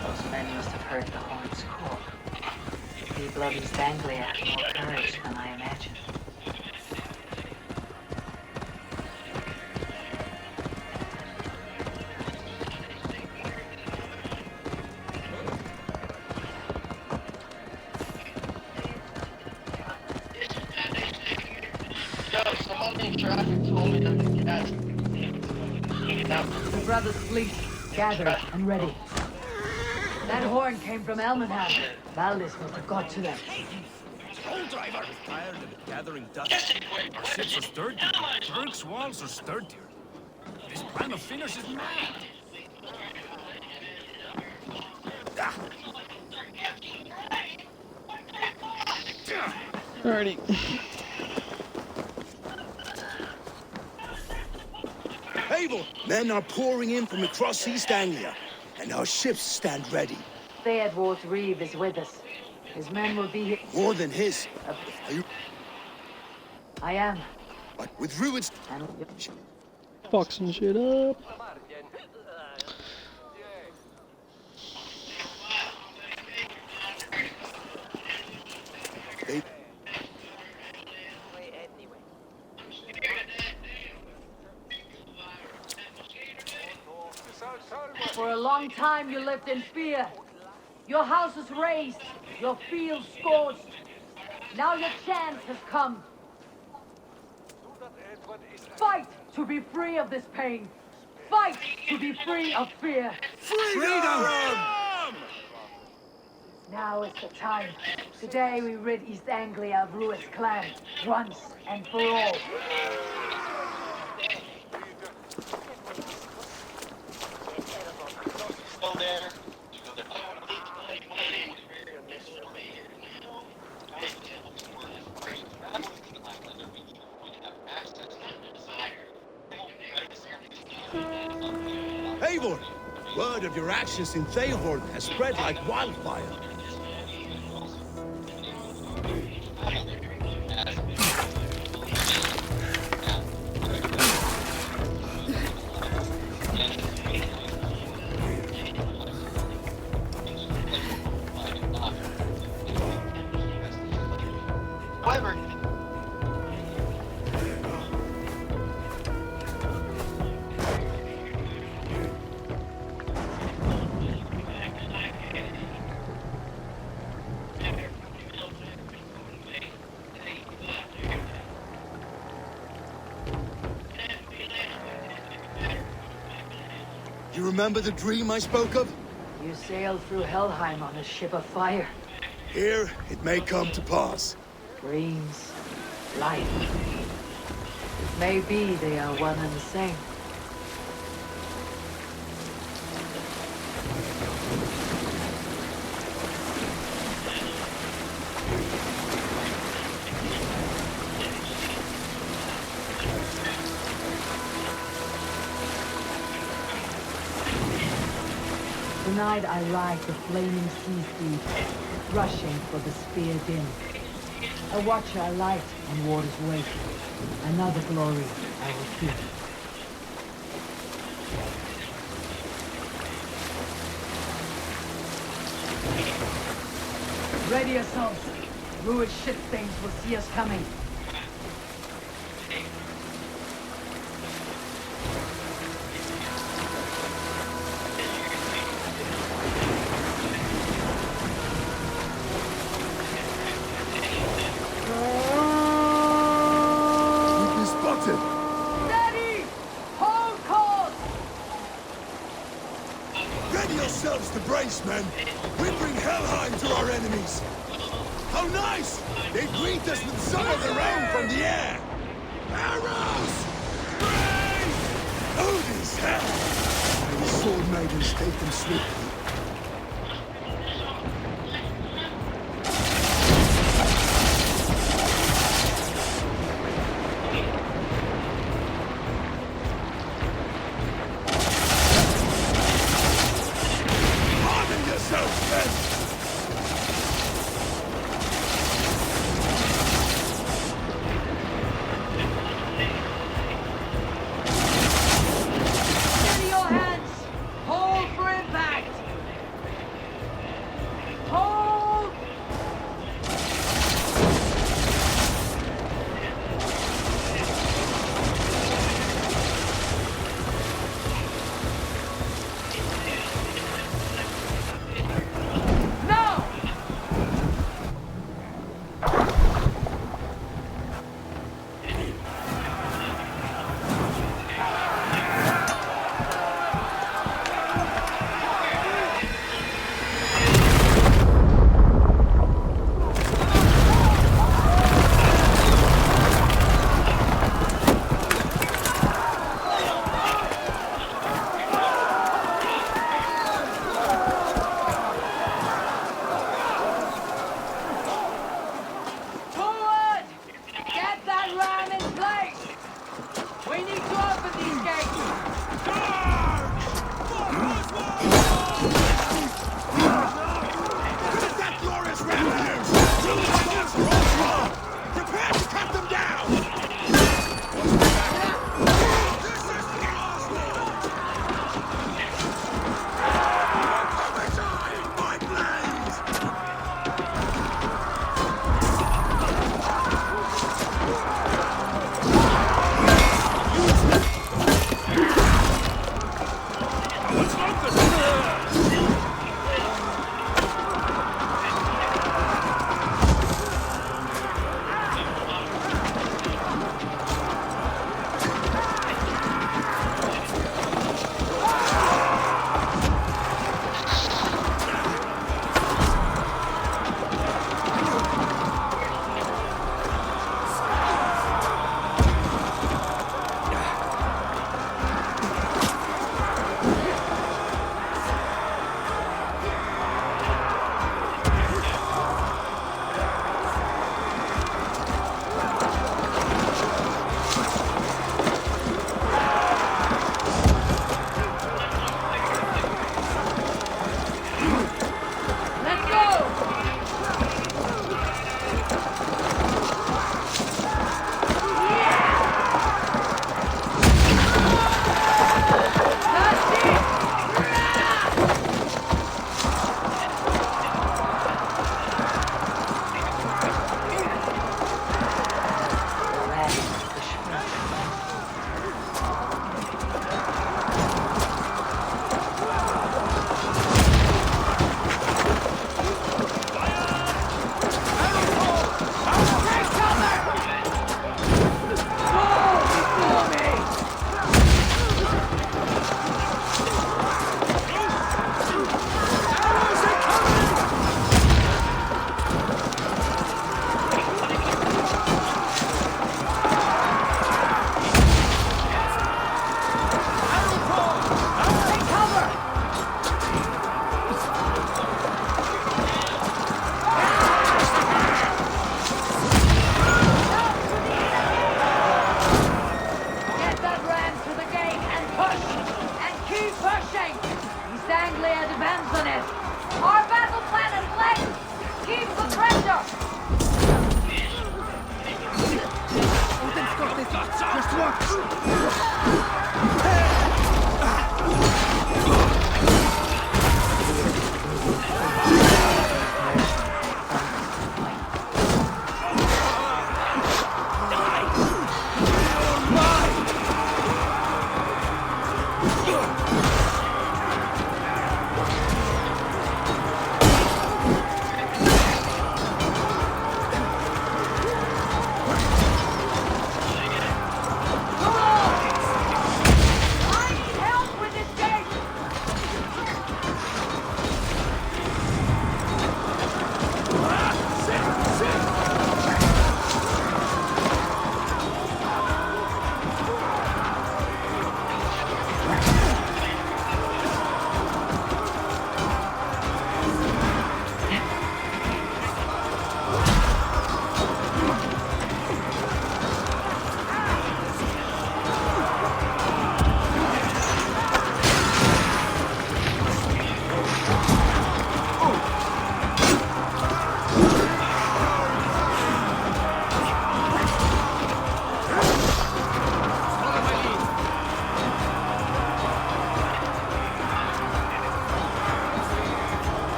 Those men must have heard the horn's call. The bloody Anglia had more courage than I imagined. The brothers' fleet gathered and ready. That horn came from Elmenham. Valdis must have got to them. Troll driver! Tired of gathering dust. Our ships are sturdy. Berg's walls are sturdier. This plan of Finnish is mad. Alrighty. Abel! Men are pouring in from across East Anglia, and our ships stand ready. Theodward's Reeve is with us. His men will be here. More than his. Are you... I am. But with Rued's... Boxing shit up. For a long time you lived in fear. Your houses razed, your fields scorched. Now your chance has come. Fight to be free of this pain. Fight to be free of fear. Freedom! Now is the time. Today we rid East Anglia of Rued's clan, once and for all. Still there. Word of your actions in Thalhorn has spread like wildfire. However, You remember the dream I spoke of? You sailed through Helheim on a ship of fire. Here, it may come to pass. Dreams, life. Maybe they are one and the same. Tonight I ride the flaming sea steed, rushing for the spear dim. A watcher I light on water's wake. Another glory I will keep. Ready yourselves. Ruined ship things will see us coming. Steady! Hold course! Ready yourselves to brace, men. We bring Helheim to our enemies. How nice! They greet us with some of their own from the air. Arrows! Brace! Odin's hell! May the sword maidens take them swiftly. Steady your hands! Hold for impact! Hold!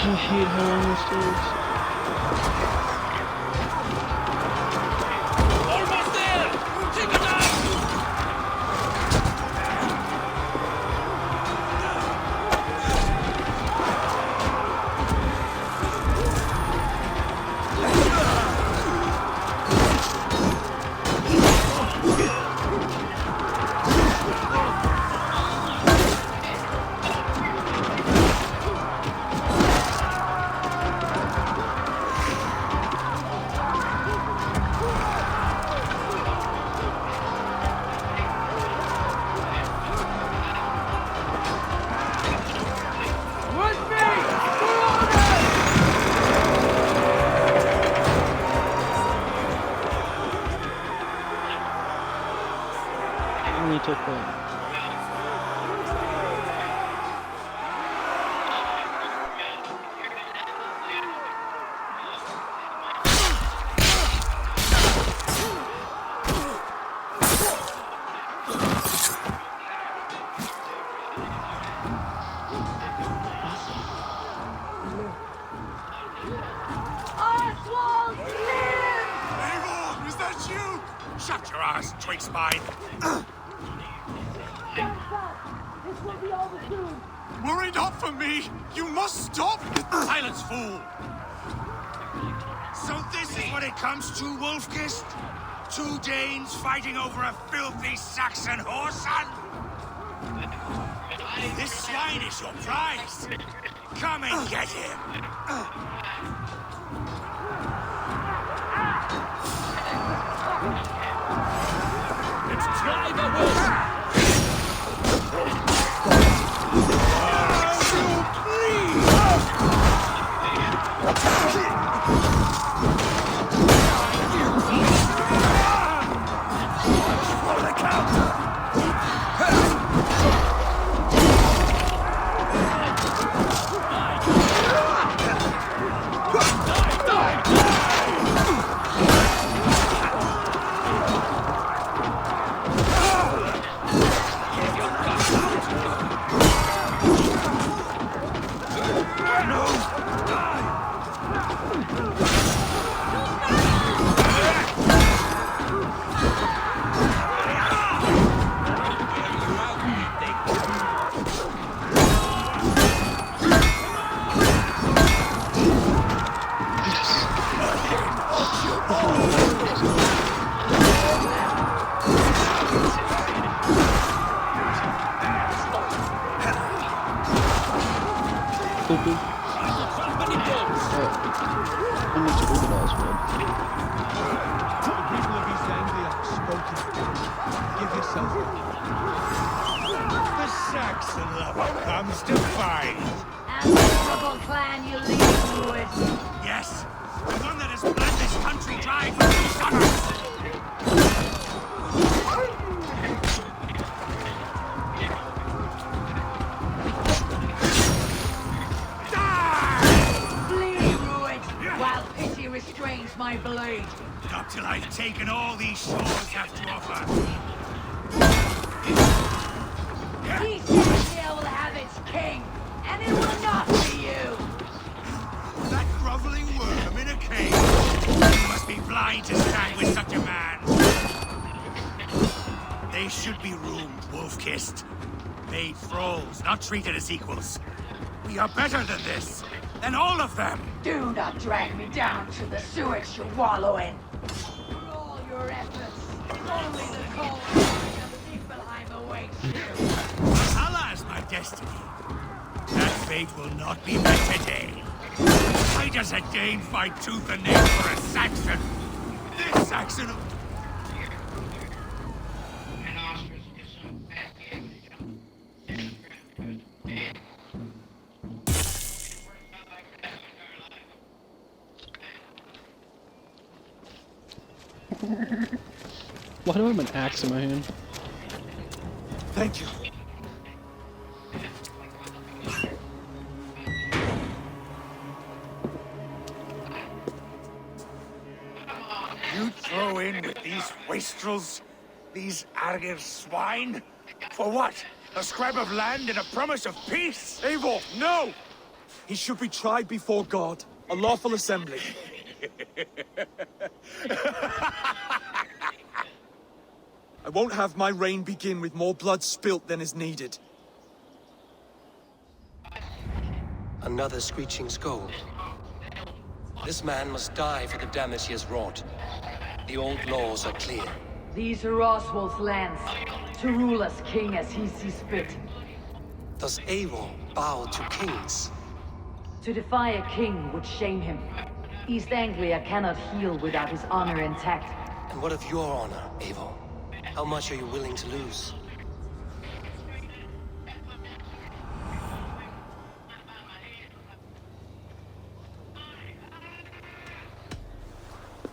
I hate how long this takes. Almost there! Keep it up! Only took one. Oswald, live! Eivor, is that you? Shut your ass, twig spine! This will be over soon. Worry not for me! You must stop! Silence, fool! So this is what it comes to, Wolfgist? Two Danes fighting over a filthy Saxon whoreson? This swine is your prize! Come and get him! Let's try the whip! The Saxon lover comes to fight. And the rebel clan you lead through it. Yes, the one that has bled this country dry for 2 summers. Flee through it, while pity restrains my blade. Not till I've taken all these shores have to offer. East Anglia will have its king, and it will not be you. That groveling worm in a cave. You must be blind to stand with such a man. They should be roomed, wolf-kissed. Made thralls, not treated as equals. We are better than this. Than all of them. Do not drag me down to the sewage you wallow in. For all your efforts, only the cold mine of Niflheim awaits you. Valhalla is my destiny. That fate will not be met today. Why does a Dane fight tooth and nail for a Saxon? This Saxon... Why do I have an axe in my hand? Thank you. You throw in with these wastrels? These Argir swine? For what? A scrap of land and a promise of peace? Eivor, no! He should be tried before God. A lawful assembly. I won't have my reign begin with more blood spilt than is needed. Another screeching scold. This man must die for the damage he has wrought. The old laws are clear. These are Oswald's lands, to rule as king as he sees fit. Does Eivor bow to kings? To defy a king would shame him. East Anglia cannot heal without his honor intact. And what of your honor, Eivor? How much are you willing to lose?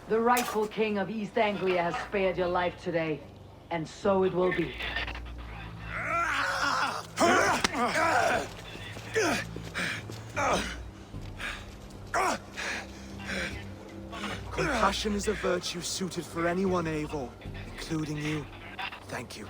The rightful king of East Anglia has spared your life today, and so it will be. Compassion is a virtue suited for anyone, Eivor, including you. Thank you.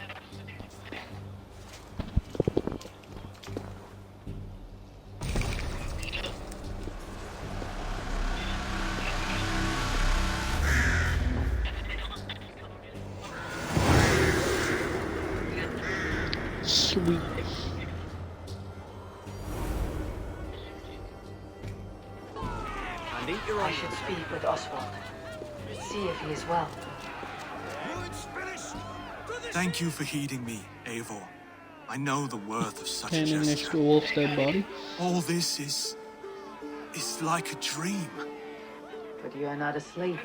Sweet. I should speak with Oswald. See if he is well. Thank you for heeding me, Eivor. I know the worth of such a Standing next gesture. to a wolf's dead body. All this is like a dream. But you are not asleep.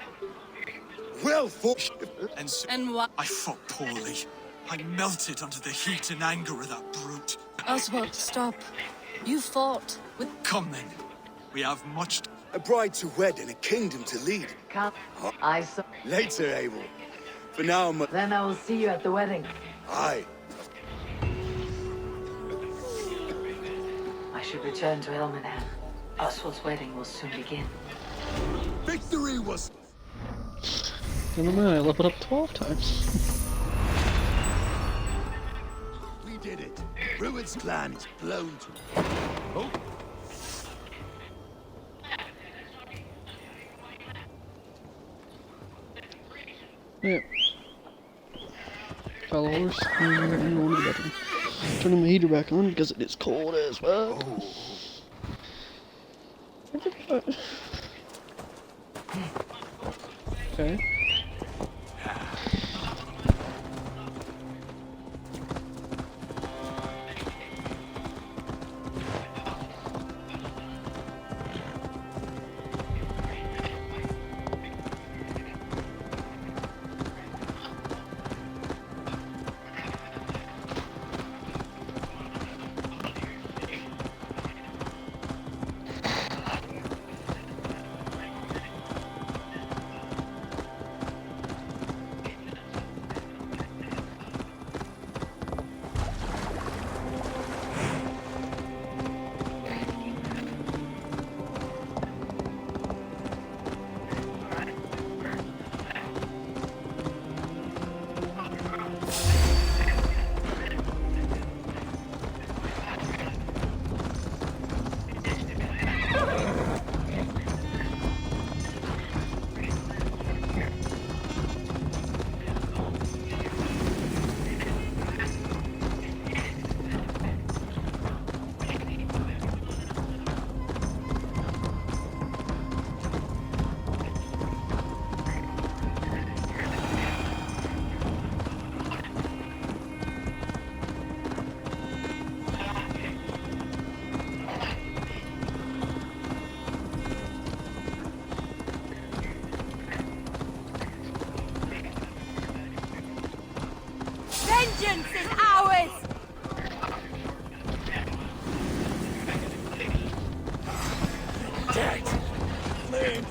Well fought. And so And what? I fought poorly. I melted under the heat and anger of that brute. Oswald, stop. You fought with... Come then. We have much... A bride to wed and a kingdom to lead. Come. I saw. Later, Abel. For now, Then I will see you at the wedding. Aye. I should return to Elmenham. Oswald's wedding will soon begin. Victory was... Never mind, I leveled up 12 times. We did it. Rued's clan is blown to... Oh. Yeah. Follow horse and go to the bedroom. Turning my heater back on because it is cold as well. Okay. Vengeance is ours! Dead! Flame!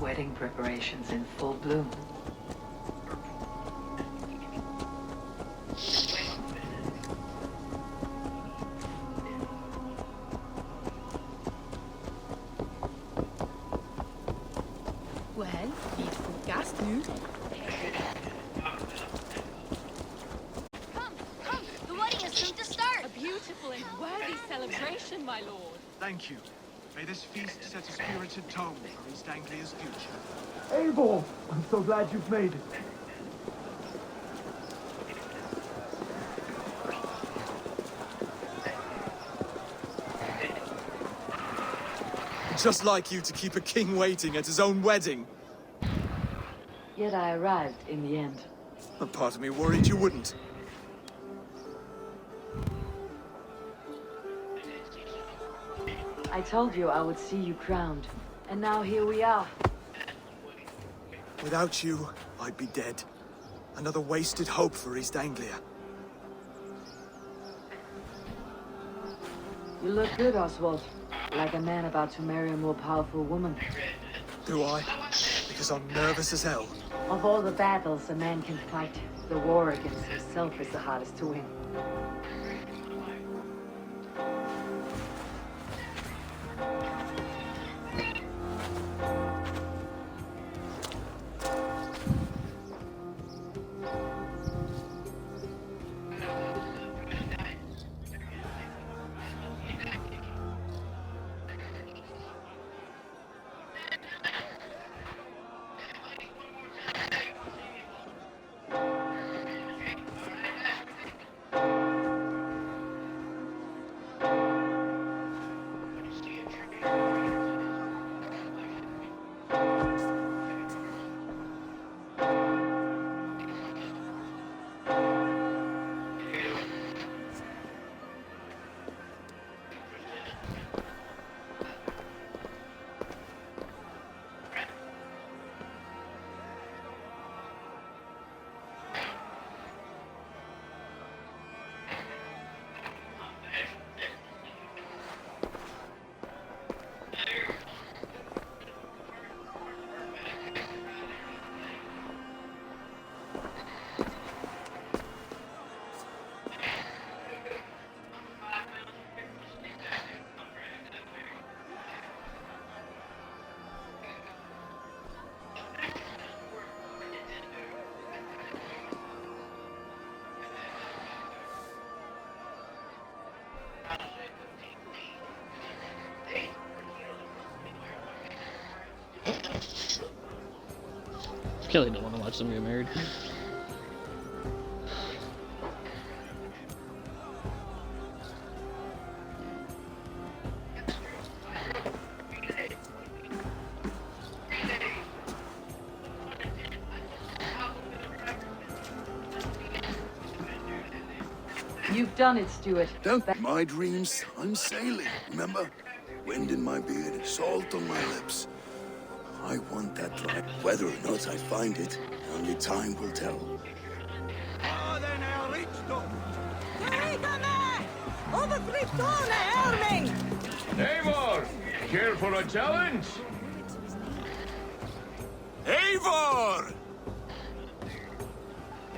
Wedding preparations in full bloom. Well, niet vergast nu. Come, the wedding is soon to start. A beautiful and worthy celebration, my lord. Thank you. May this feast set a spirited tone for East Anglia's future. Abel! I'm so glad you've made it. Just like you to keep a king waiting at his own wedding. Yet I arrived in the end. A part of me worried you wouldn't. I told you I would see you crowned. And now here we are. Without you, I'd be dead. Another wasted hope for East Anglia. You look good, Oswald. Like a man about to marry a more powerful woman. Do I? Because I'm nervous as hell. Of all the battles a man can fight, the war against himself is the hardest to win. Kelly don't want to watch them get married. You've done it, Stuart. My dreams, I'm sailing, remember? Wind in my beard, salt on my lips. I want that life. Whether or not I find it, only time will tell. Eivor! Care for a challenge? Eivor!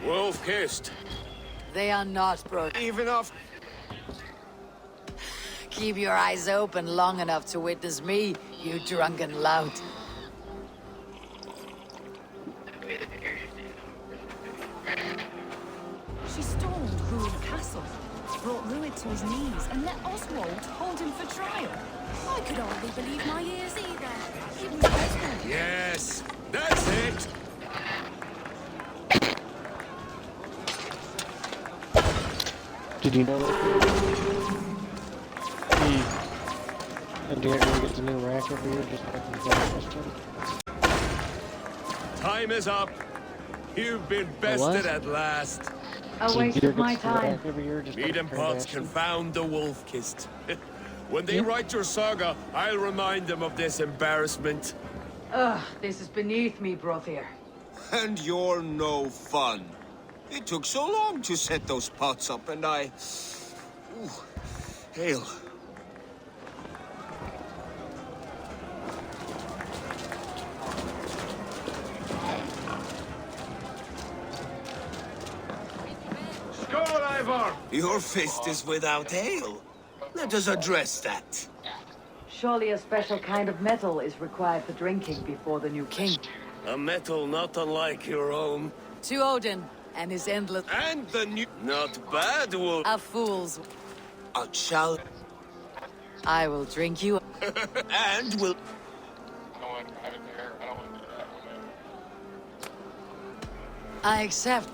Wolf-kissed. They are not, bro. Even off. Keep your eyes open long enough to witness me, you drunken lout. She stormed Ruin Castle, brought Ruid to his knees, and let Oswald hold him for trial. I could hardly believe my ears either. It was Oswald. Yes, that's it. Did you know that? And do you ever get the new rack every year just like the question? Time is up. You've been bested at last. A waste of my time. Mead and Potts confound the wolf-kissed. When they write your saga, I'll remind them of this embarrassment. Ugh, this is beneath me, Brothier. And you're no fun. It took so long to set those pots up, and I... Ooh, hail. Skål, Eivor! Your fist is without ale. Let us address that. Surely a special kind of metal is required for drinking before the new king. A metal not unlike your own. To Odin and his endless... And the new... Not bad, wolf. A fool's... A shall... I will drink you... and will... I accept.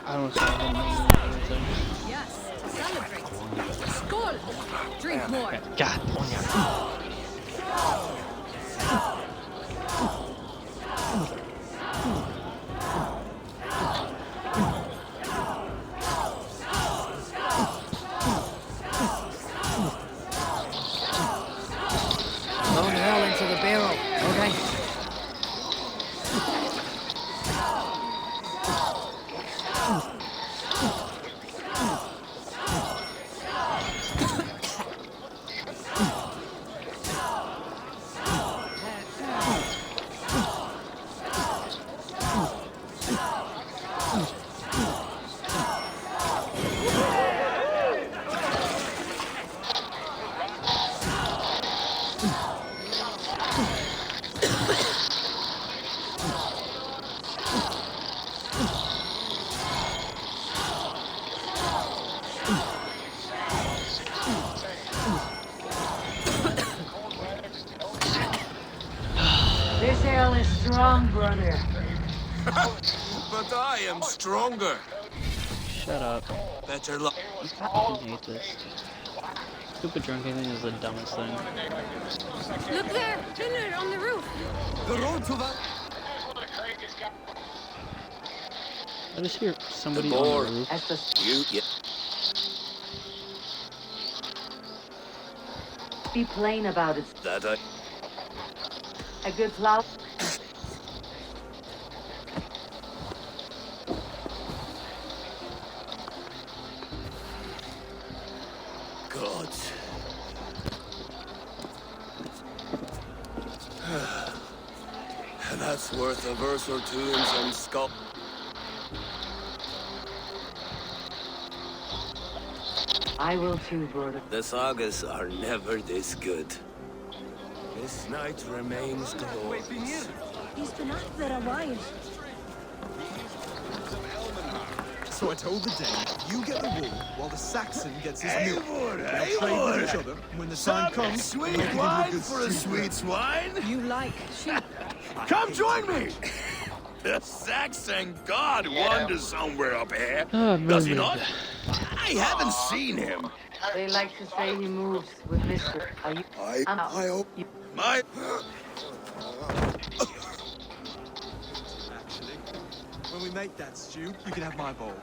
I don't see anything. Yes, to celebrate. Skål! Drink more. God. Don't hurl into the barrel, okay? This ale is strong, brother. But I am stronger. Shut up. Better luck. I fucking hate this. Stupid drunken thing is the dumbest thing. Look there! Pillar on the roof! The road to the... I just hear somebody The on boar. the roof. Be plain about it. That I... A good plow. God. That's worth a verse or two in some skull. I will too, brother. The sagas are never this good. This night remains glorious. He's been out there a while. So I told the Dane, you get the wool, while the Saxon gets his milk. They'll trade with each other, and when the time comes, Sweet make it into wine good for a stew. sweet swine? You like sheep. Come join me! The Saxon god wanders somewhere up here. Oh, Does he man. not? I haven't seen him. They like to say he moves with mystery. Are you? I hope My... Actually, when we make that stew, you can have my bowl.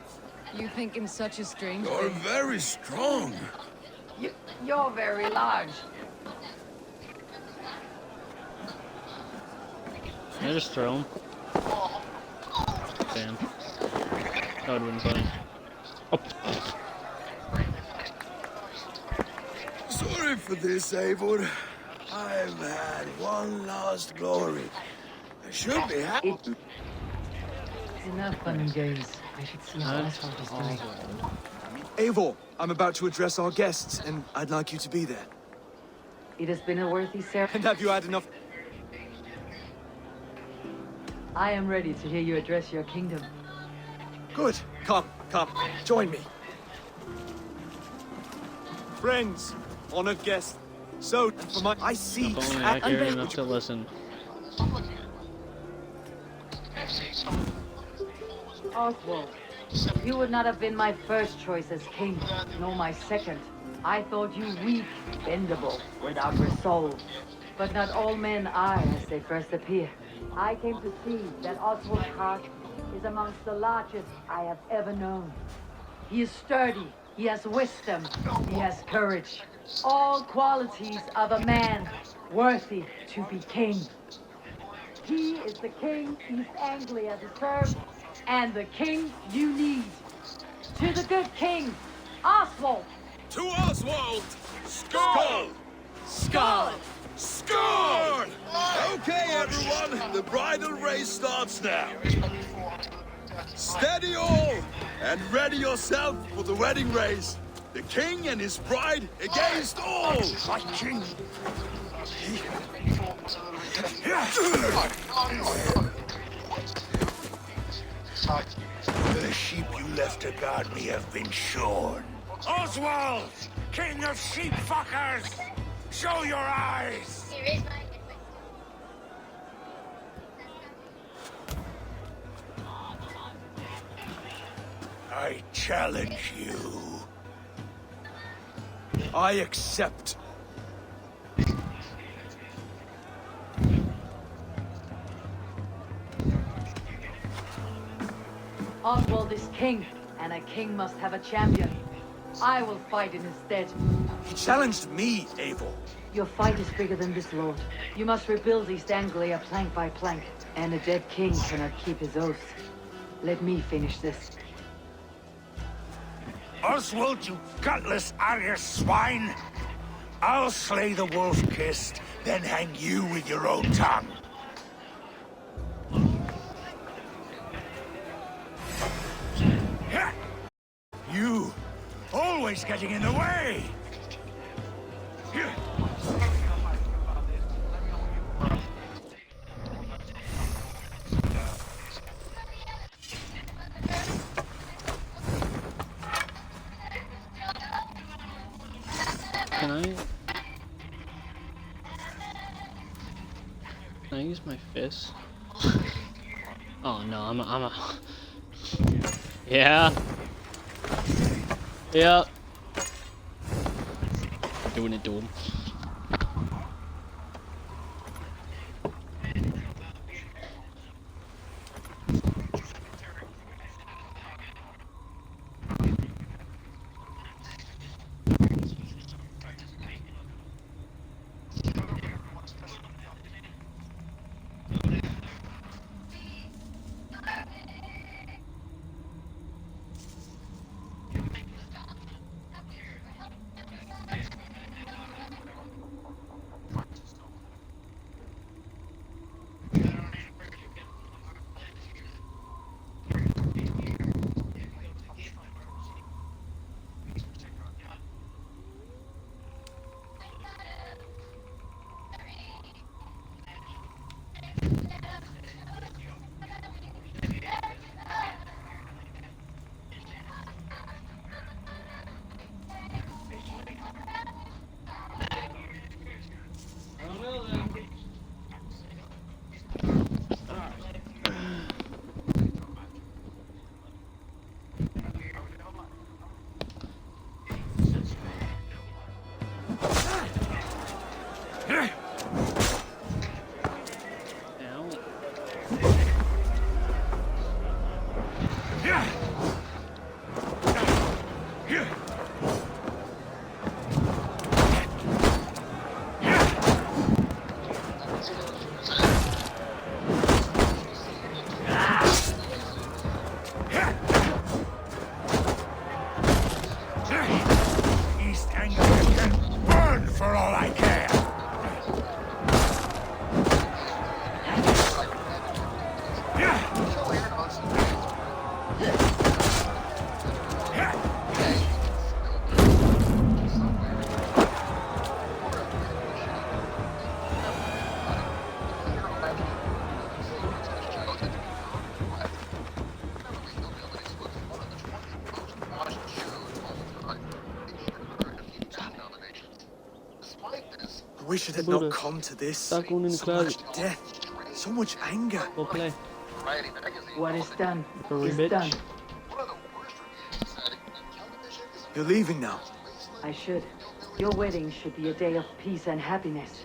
You think in such a strange You're way. very strong. You're very large. Can I just throw him? Damn. That would've been funny. Oh. Sorry for this, Eivor. I've had one last glory. I should be happy. It's enough fun and games. I should see how Oswald is doing. Eivor, I'm about to address our guests, and I'd like you to be there. It has been a worthy ceremony. And have you had enough? I am ready to hear you address your kingdom. Good. Come, join me. Friends, honored guests. So, and for my... I see... If only I cared enough to listen. Oswald, you would not have been my first choice as king, nor my second. I thought you weak, bendable, without resolve. But not all men are as they first appear. I came to see that Oswald's heart is amongst the largest I have ever known. He is sturdy, he has wisdom, he has courage. All qualities of a man worthy to be king. He is the king East Anglia deserves, and the king you need. To the good king, Oswald! To Oswald! Skull! Skull! Score! Okay, everyone, the bridal race starts now. Steady all, and ready yourself for the wedding race. The king and his bride against all. My king! The sheep you left to guard me have been shorn. Oswald! King of sheep fuckers! Show your eyes! I challenge you. I accept. Oswald is king, and a king must have a champion. I will fight in his stead. He challenged me, Eivor. Your fight is bigger than this, Lord. You must rebuild East Anglia plank by plank, and a dead king cannot keep his oath. Let me finish this. Oswald, you gutless Arya swine! I'll slay the wolf-kissed, then hang you with your own tongue. You, always getting in the way! Can I use my fist? Oh no, I'm a Yeah. Yeah. Doing it to him. wish it had Buddha. not come to this. Stop going in the So closet. much death, so much anger. Go play. What is done Hurry, is bitch. done. You're leaving now. I should. Your wedding should be a day of peace and happiness.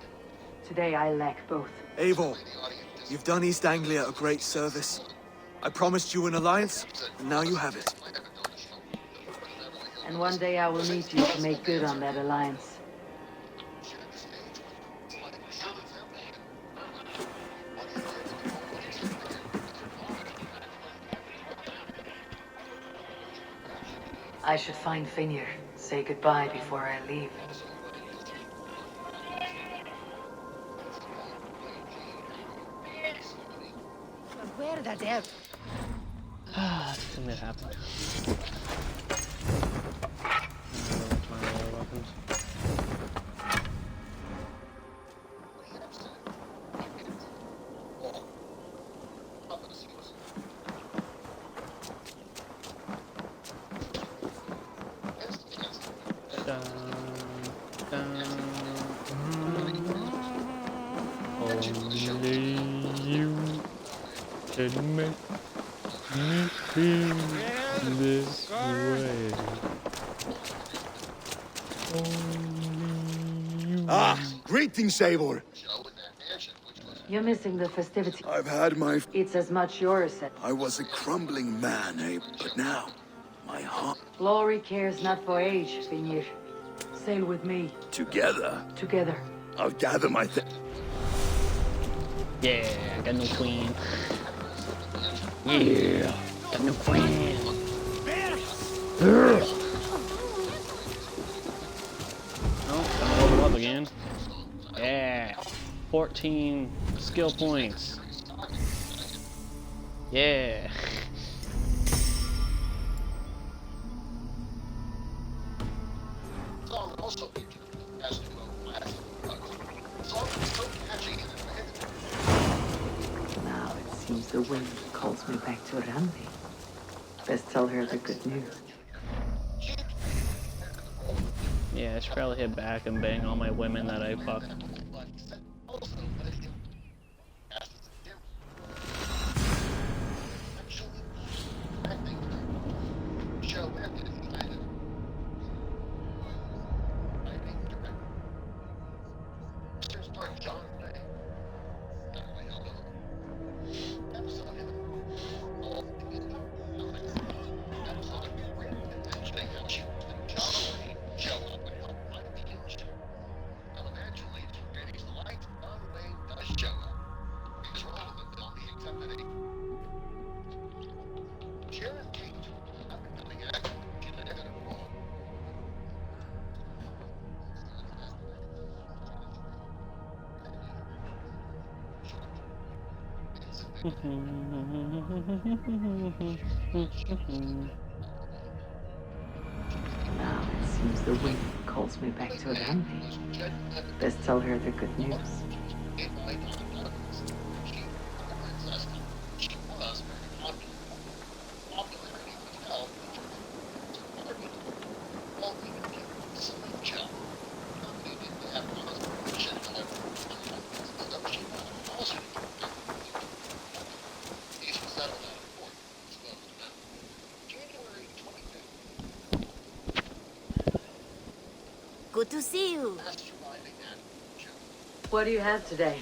Today I lack both. Eivor, you've done East Anglia a great service. I promised you an alliance, and now you have it. And one day I will need you to make good on that alliance. I should find Finir. Say goodbye before I leave. Where the devil? Ah, something that happened. Only you can make me feel this way. Ah, greetings, Eivor. You're missing the festivity. I've had my... It's as much yours as... I was a crumbling man, eh? But now, my heart... Glory cares not for age, Finir. Sail with me. Together. Together. I'll gather my... Yeah, I got no queen. Yeah, got no queen. Ugh. Oh, I'm leveled up again. Yeah, 14 skill points. Yeah. Now it seems the wind calls me back to Randi. Best tell her the good news. Yeah, I should probably hit back and bang all my women that I fucked. Now it seems the wind calls me back to Randi. Best tell her the good news. Good to see you. What do you have today?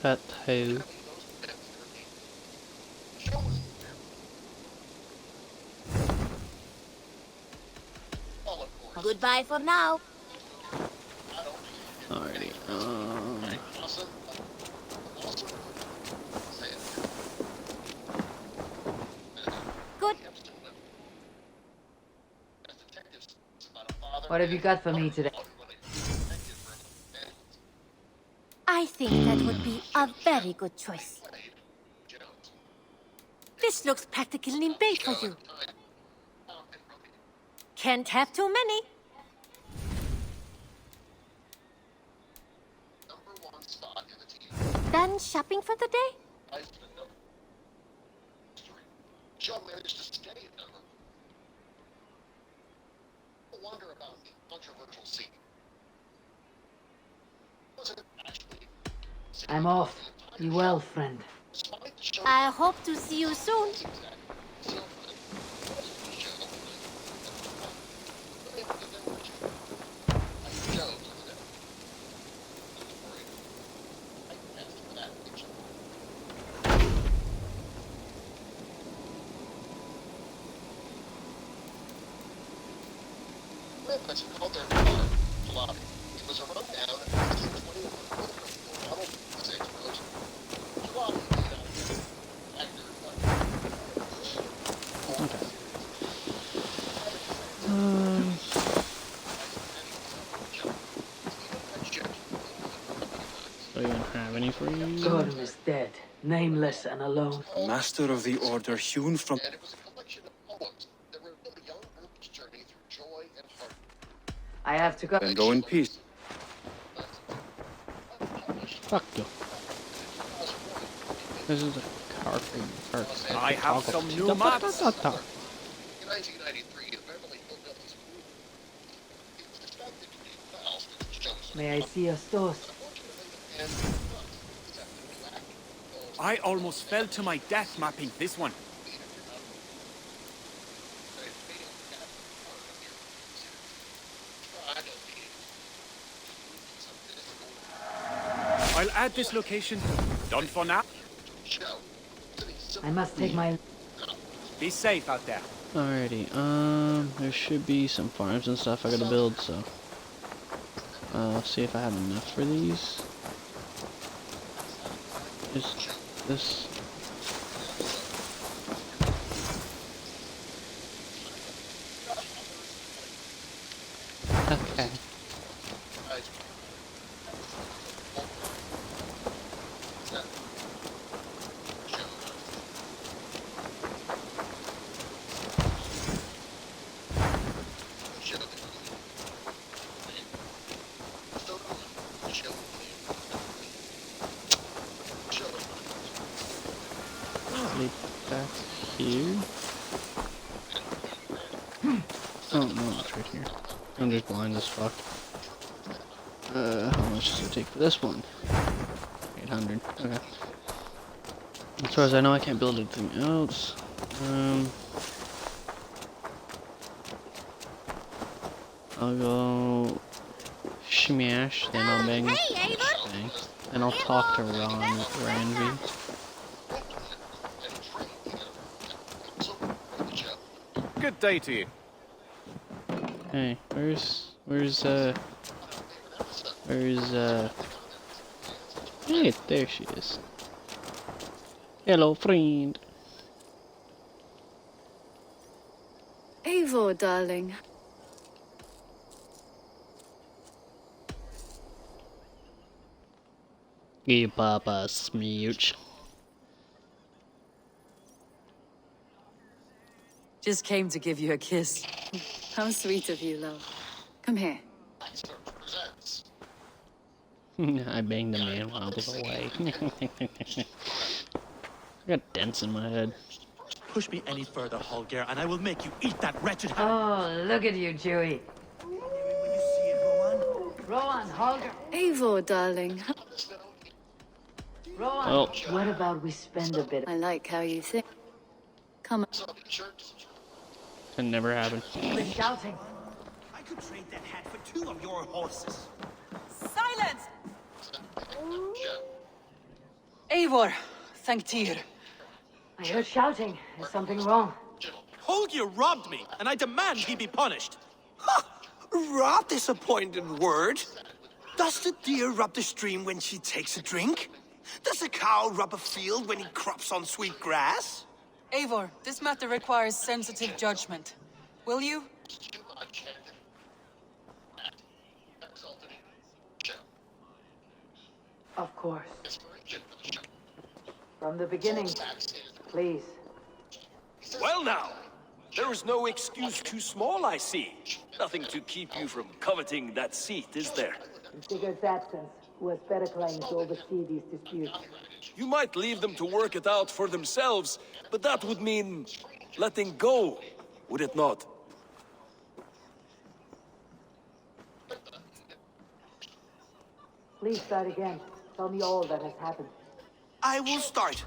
That who? Goodbye for now. Alrighty. Good. What have you got for me today? I think that would be a very good choice. This looks practically made for you. Can't have too many. Done shopping for the day? Joe managed to I'm off. Be well, friend. I hope to see you soon. So you don't have any for you? Gordon is dead, nameless and alone. Master of the order hewn from... I have to go. Then go in peace. Fuck you. This is a car for you. I have some new maps. May I see your stores? I almost fell to my death mapping this one. I'll add this location. Done for now. I must take my... Be safe out there. Alrighty, there should be some farms and stuff I gotta build, so I'll see if I have enough for these. Is this? Okay. Leave back here. Oh no, it's right here. I'm just blind as fuck. How much does it take for this one? 800. Okay. As far as I know, I can't build anything else. I'll go smash, then I'll bang. Bang. Then I'll talk to Ranvi. Good day to you. Hey, where's hey, there she is. Hello, friend. Eivor, darling. Give Papa a smooch. Just came to give you a kiss. How sweet of you, love. Come here. I banged the man while I was away. I got dents in my head. Push me any further, Holger, and I will make you eat that wretched... Oh, look at you, Chewie. Rowan, Holger. Eivor, darling. Rowan, Oh. what about we spend a bit... I like how you think. Come on. Can never happen. We're shouting. I could trade that hat for 2 of your horses. Silence! Eivor, thank Tyr. I heard shouting. Is something wrong? Holger robbed me, and I demand he be punished. Ha! Robbed is a pointed word. Does the deer rub the stream when she takes a drink? Does a cow rub a field when he crops on sweet grass? Eivor, this matter requires sensitive judgment. Will you? Of course. From the beginning, please. Well now, there is no excuse too small, I see. Nothing to keep you from coveting that seat, is there? In Sigurd's absence, who has better claim to oversee these disputes? You might leave them to work it out for themselves, but that would mean letting go, would it not? Please start again. Tell me all that has happened. I will start.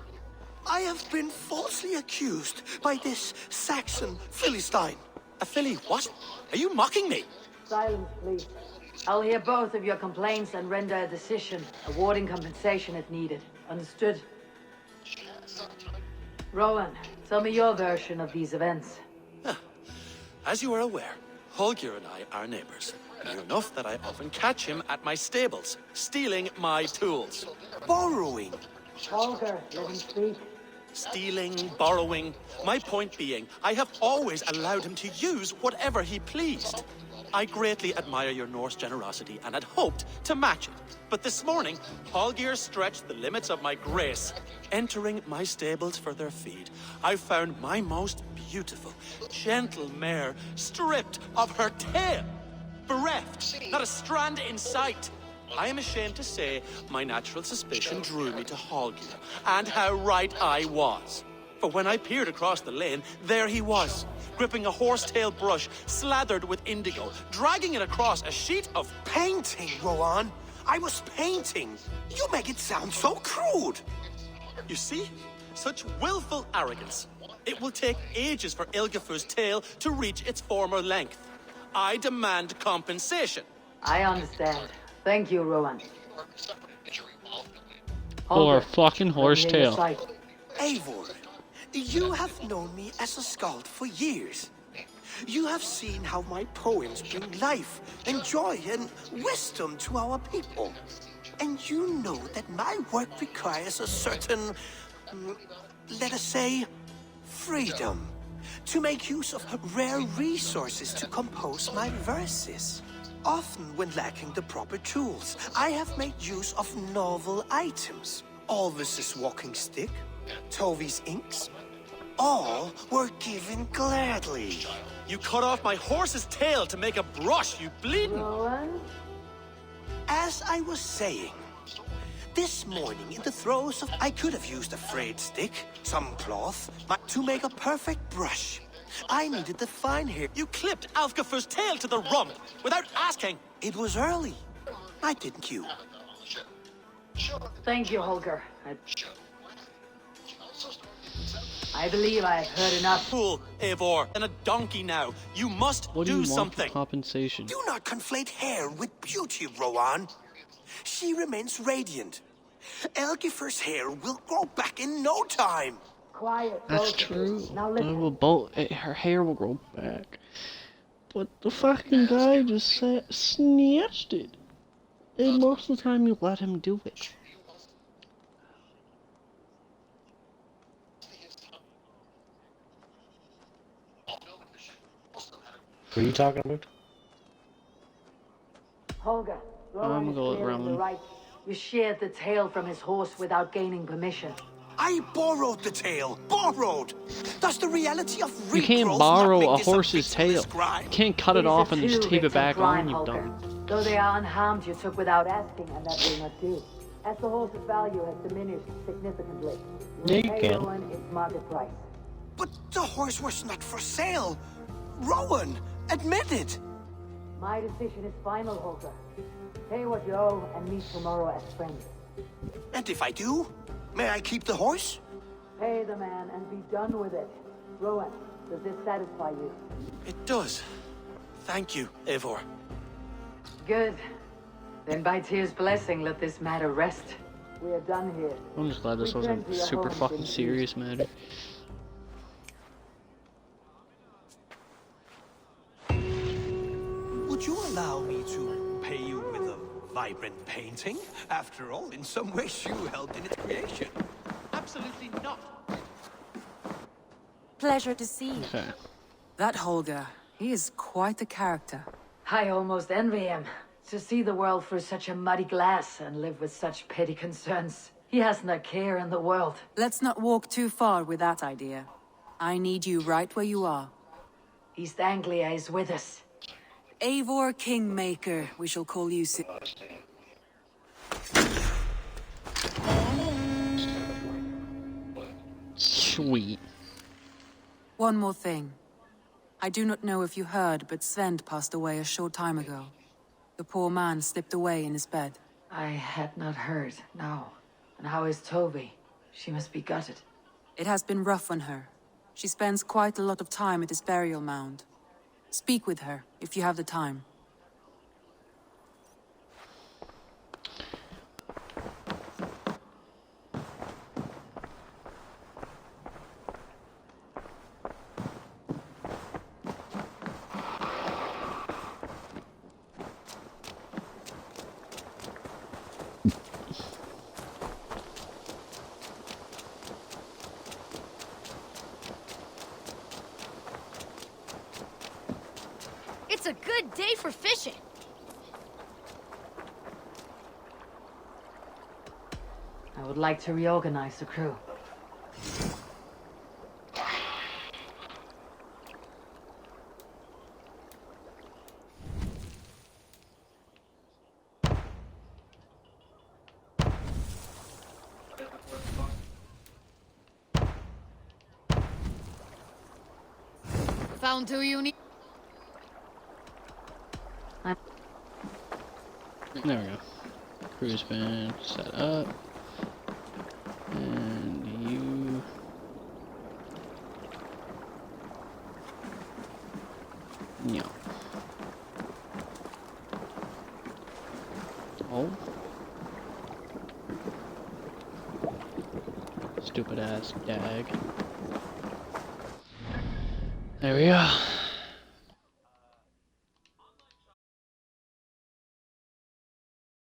I have been falsely accused by this Saxon Philistine. A Philly what? Are you mocking me? Silence, please. I'll hear both of your complaints and render a decision, awarding compensation if needed. Understood? Rowan, tell me your version of these events. As you are aware, Holger and I are neighbors. Near enough that I often catch him at my stables, stealing my tools. Borrowing. Holger, let him speak. Stealing, borrowing. My point being, I have always allowed him to use whatever he pleased. I greatly admire your Norse generosity and had hoped to match it. But this morning, Holger stretched the limits of my grace. Entering my stables for their feed, I found my most beautiful, gentle mare stripped of her tail. Bereft, not a strand in sight. I am ashamed to say my natural suspicion drew me to Holger, and how right I was. For when I peered across the lane, there he was, gripping a horsetail brush slathered with indigo, dragging it across a sheet of painting, Rowan. I was painting. You make it sound so crude. You see? Such willful arrogance. It will take ages for Ilgafur's tail to reach its former length. I demand compensation. I understand. Thank you, Rowan. Or a fucking horsetail. Eivor, you have known me as a skald for years. You have seen how my poems bring life and joy and wisdom to our people. And you know that my work requires a certain, let us say, freedom. To make use of rare resources to compose my verses. Often when lacking the proper tools, I have made use of novel items. Alvis's walking stick, Tovi's inks, all were given gladly. You cut off my horse's tail to make a brush, you bleeding. Rowan? As I was saying, this morning in the throes of... I could have used a frayed stick, some cloth, to make a perfect brush. I needed the fine hair. You clipped Alfgafur's tail to the rump without asking. It was early. Why didn't you? Thank you, Holger. I believe I've heard enough. Fool, Eivor, and a donkey now. You must What do you want for something. compensation? Do not conflate hair with beauty, Rowan. She remains radiant. Elgifur's hair will grow back in no time. Quiet. That's true. Her hair will grow back. But the fucking guy just snatched it. And most of the time you let him do it. What are you talking about? Holger, I'm gonna go with Rowan is clear in the Rowan. right. You shared the tail from his horse without gaining permission. I borrowed the tail. Borrowed. Does the reality of regrowth You can't not borrow make a this horse's bit tail. described? You can't cut it off and just tape it back on, you Holger. dumb. Though they are unharmed, you took without asking, and that will not do. As the horse's value has diminished significantly, Yeah, you pay can. Rowan its market price. But the horse was not for sale. Rowan, admit it. My decision is final, Holger. Pay what you owe and meet tomorrow as friends. And if I do, may I keep the horse? Pay the man and be done with it. Rowan, does this satisfy you? It does. Thank you, Eivor. Good. Then by Tyr's blessing, let this matter rest. We are done here. I'm just glad this wasn't a super fucking serious matter. Would you allow me to pay you with a vibrant painting? After all, in some ways you helped in its creation. Absolutely not. Pleasure to see you. Okay. That Holger, he is quite the character. I almost envy him. To see the world through such a muddy glass and live with such petty concerns. He hasn't a care in the world. Let's not walk too far with that idea. I need you right where you are. East Anglia is with us. Eivor Kingmaker, we shall call you soon. Sweet. One more thing. I do not know if you heard, but Sven passed away a short time ago. The poor man slipped away in his bed. I had not heard, no. And how is Toby? She must be gutted. It has been rough on her. She spends quite a lot of time at this burial mound. Speak with her, if you have the time. It's a good day for fishing. I would like to reorganize the crew. Found who you need. There we go. Crew's been set up. And you... Yeah. Oh. Stupid ass dag. There we go.